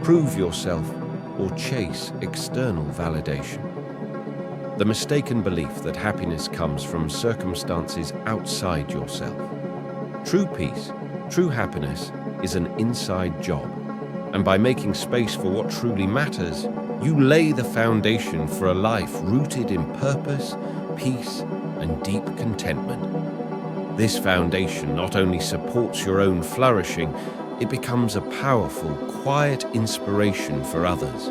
prove yourself, or chase external validation. The mistaken belief that happiness comes from circumstances outside yourself. True peace, true happiness is an inside job, and by making space for what truly matters, you lay the foundation for a life rooted in purpose, peace, and deep contentment. This foundation not only supports your own flourishing, it becomes a powerful, quiet inspiration for others.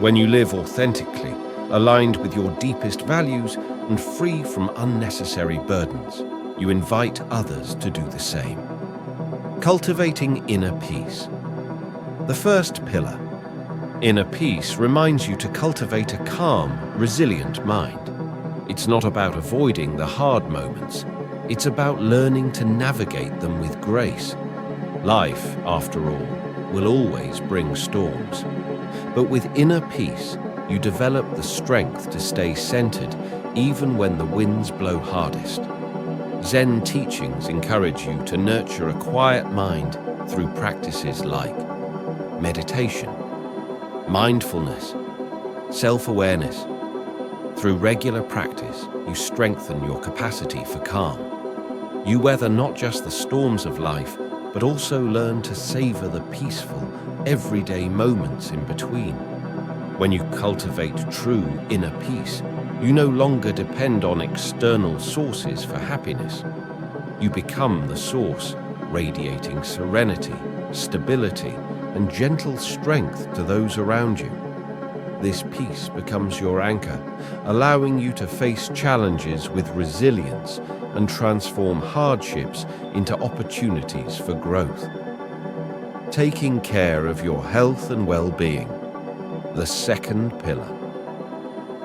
When you live authentically, aligned with your deepest values and free from unnecessary burdens, you invite others to do the same. Cultivating inner peace. The first pillar, inner peace, reminds you to cultivate a calm, resilient mind. It's not about avoiding the hard moments. It's about learning to navigate them with grace. Life, after all, will always bring storms. But with inner peace, you develop the strength to stay centered even when the winds blow hardest. Zen teachings encourage you to nurture a quiet mind through practices like meditation, mindfulness, self-awareness. Through regular practice, you strengthen your capacity for calm. You weather not just the storms of life, but also learn to savor the peaceful, everyday moments in between. When you cultivate true inner peace, you no longer depend on external sources for happiness. You become the source, radiating serenity, stability, and gentle strength to those around you. This peace becomes your anchor, allowing you to face challenges with resilience and transform hardships into opportunities for growth. Taking care of your health and well-being. The second pillar.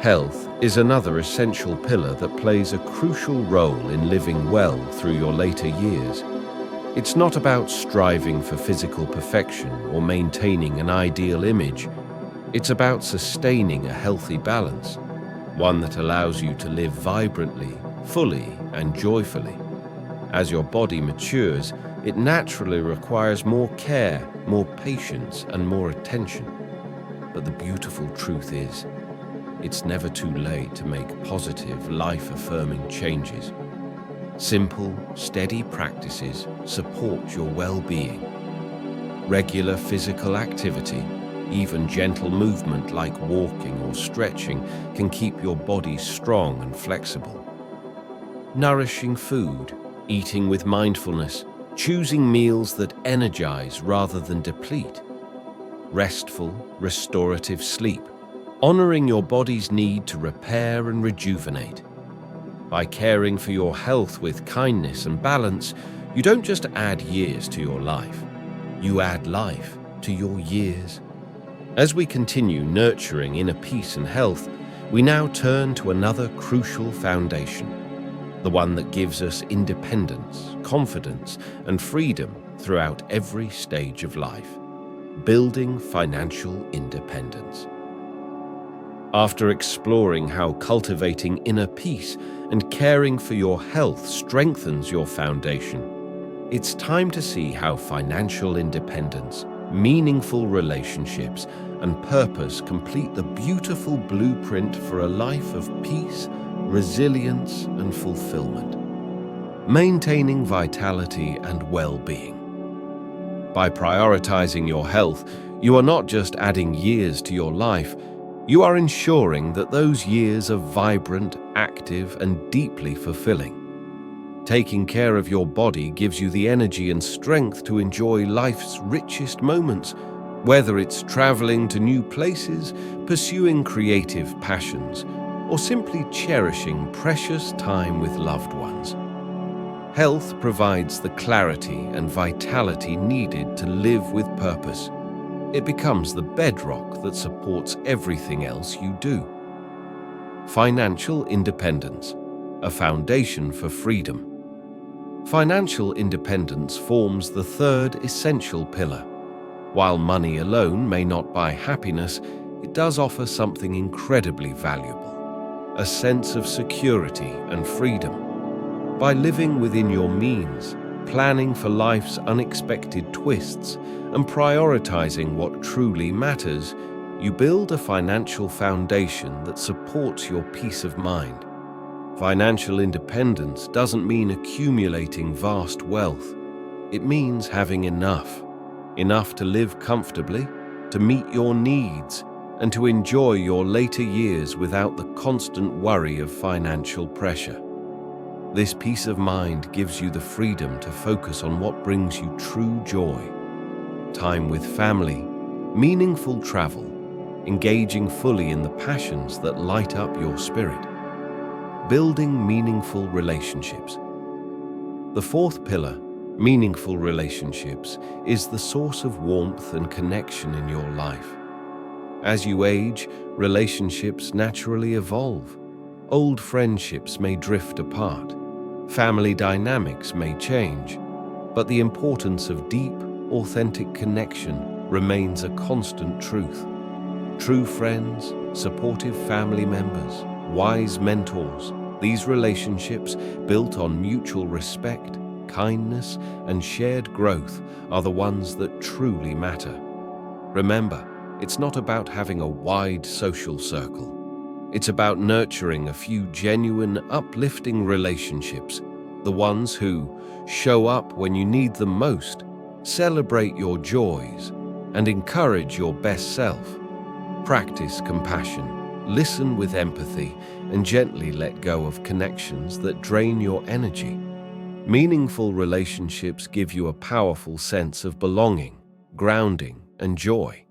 Health is another essential pillar that plays a crucial role in living well through your later years. It's not about striving for physical perfection or maintaining an ideal image. It's about sustaining a healthy balance, one that allows you to live vibrantly, fully, and joyfully. As your body matures, it naturally requires more care, more patience, and more attention. But the beautiful truth is, it's never too late to make positive, life-affirming changes. Simple, steady practices support your well-being. Regular physical activity, even gentle movement like walking or stretching, can keep your body strong and flexible. Nourishing food, eating with mindfulness, choosing meals that energize rather than deplete. Restful, restorative sleep, honoring your body's need to repair and rejuvenate. By caring for your health with kindness and balance, you don't just add years to your life, you add life to your years. As we continue nurturing inner peace and health, we now turn to another crucial foundation, the one that gives us independence, confidence, and freedom throughout every stage of life. Building financial independence. After exploring how cultivating inner peace and caring for your health strengthens your foundation, it's time to see how financial independence, meaningful relationships, and purpose complete the beautiful blueprint for a life of peace, resilience, and fulfillment. Maintaining vitality and well-being. By prioritizing your health, you are not just adding years to your life, you are ensuring that those years are vibrant, active, and deeply fulfilling. Taking care of your body gives you the energy and strength to enjoy life's richest moments, whether it's traveling to new places, pursuing creative passions, or simply cherishing precious time with loved ones. Health provides the clarity and vitality needed to live with purpose. It becomes the bedrock that supports everything else you do. Financial independence, a foundation for freedom. Financial independence forms the third essential pillar. While money alone may not buy happiness, it does offer something incredibly valuable: a sense of security and freedom. By living within your means, planning for life's unexpected twists, and prioritizing what truly matters, you build a financial foundation that supports your peace of mind. Financial independence doesn't mean accumulating vast wealth. It means having enough to live comfortably, to meet your needs, and to enjoy your later years without the constant worry of financial pressure. This peace of mind gives you the freedom to focus on what brings you true joy: time with family, meaningful travel, engaging fully in the passions that light up your spirit, building meaningful relationships. The fourth pillar, meaningful relationships, is the source of warmth and connection in your life. As you age, relationships naturally evolve. Old friendships may drift apart. Family dynamics may change, but the importance of deep, authentic connection remains a constant truth. True friends, supportive family members, wise mentors, these relationships built on mutual respect, kindness, and shared growth are the ones that truly matter. Remember, it's not about having a wide social circle. It's about nurturing a few genuine, uplifting relationships, the ones who show up when you need them most, celebrate your joys, and encourage your best self. Practice compassion, listen with empathy, and gently let go of connections that drain your energy. Meaningful relationships give you a powerful sense of belonging, grounding, and joy.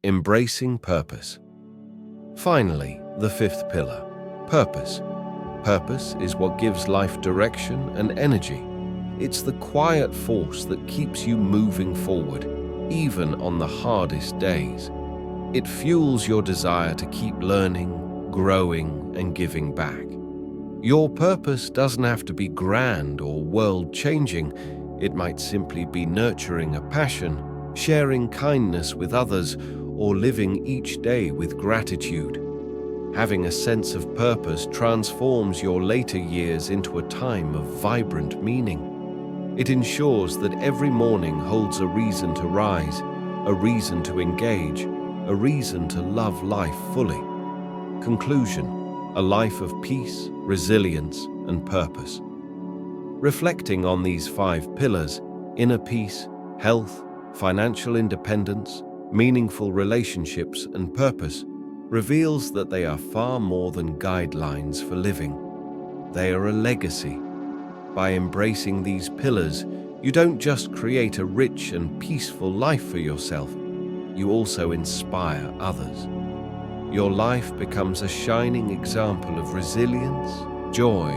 Embracing purpose. Finally, the fifth pillar, purpose. Purpose is what gives life direction and energy. It's the quiet force that keeps you moving forward, even on the hardest days. It fuels your desire to keep learning, growing, and giving back. Your purpose doesn't have to be grand or world-changing. It might simply be nurturing a passion, sharing kindness with others, or living each day with gratitude. Having a sense of purpose transforms your later years into a time of vibrant meaning. It ensures that every morning holds a reason to rise, a reason to engage, a reason to love life fully. Conclusion: a life of peace, resilience, and purpose. Reflecting on these 5 pillars, inner peace, health, financial independence, meaningful relationships, and purpose, reveals that they are far more than guidelines for living. They are a legacy. By embracing these pillars, you don't just create a rich and peaceful life for yourself, you also inspire others. Your life becomes a shining example of resilience, joy,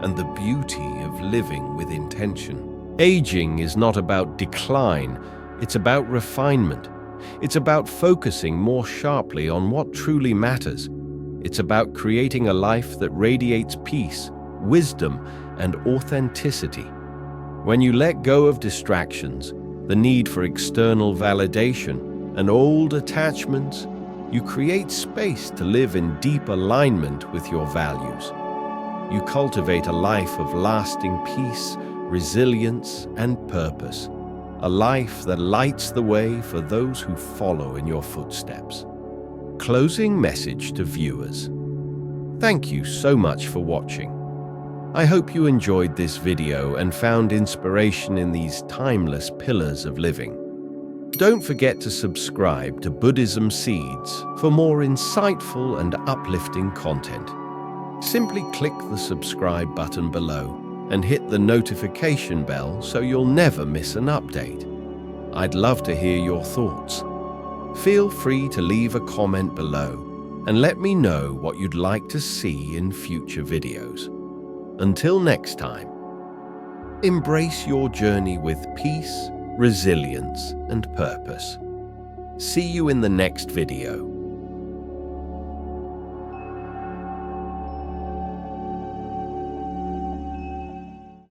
and the beauty of living with intention. Aging is not about decline, it's about refinement. It's about focusing more sharply on what truly matters. It's about creating a life that radiates peace, wisdom, and authenticity. When you let go of distractions, the need for external validation, and old attachments, you create space to live in deep alignment with your values. You cultivate a life of lasting peace, resilience, and purpose. a life that lights the way for those who follow in your footsteps. Closing message to viewers. Thank you so much for watching. I hope you enjoyed this video and found inspiration in these timeless pillars of living. Don't forget to subscribe to Buddhism Seeds for more insightful and uplifting content. Simply click the subscribe button below and hit the notification bell so you'll never miss an update. I'd love to hear your thoughts. Feel free to leave a comment below and let me know what you'd like to see in future videos. Until next time, embrace your journey with peace, resilience, and purpose. See you in the next video.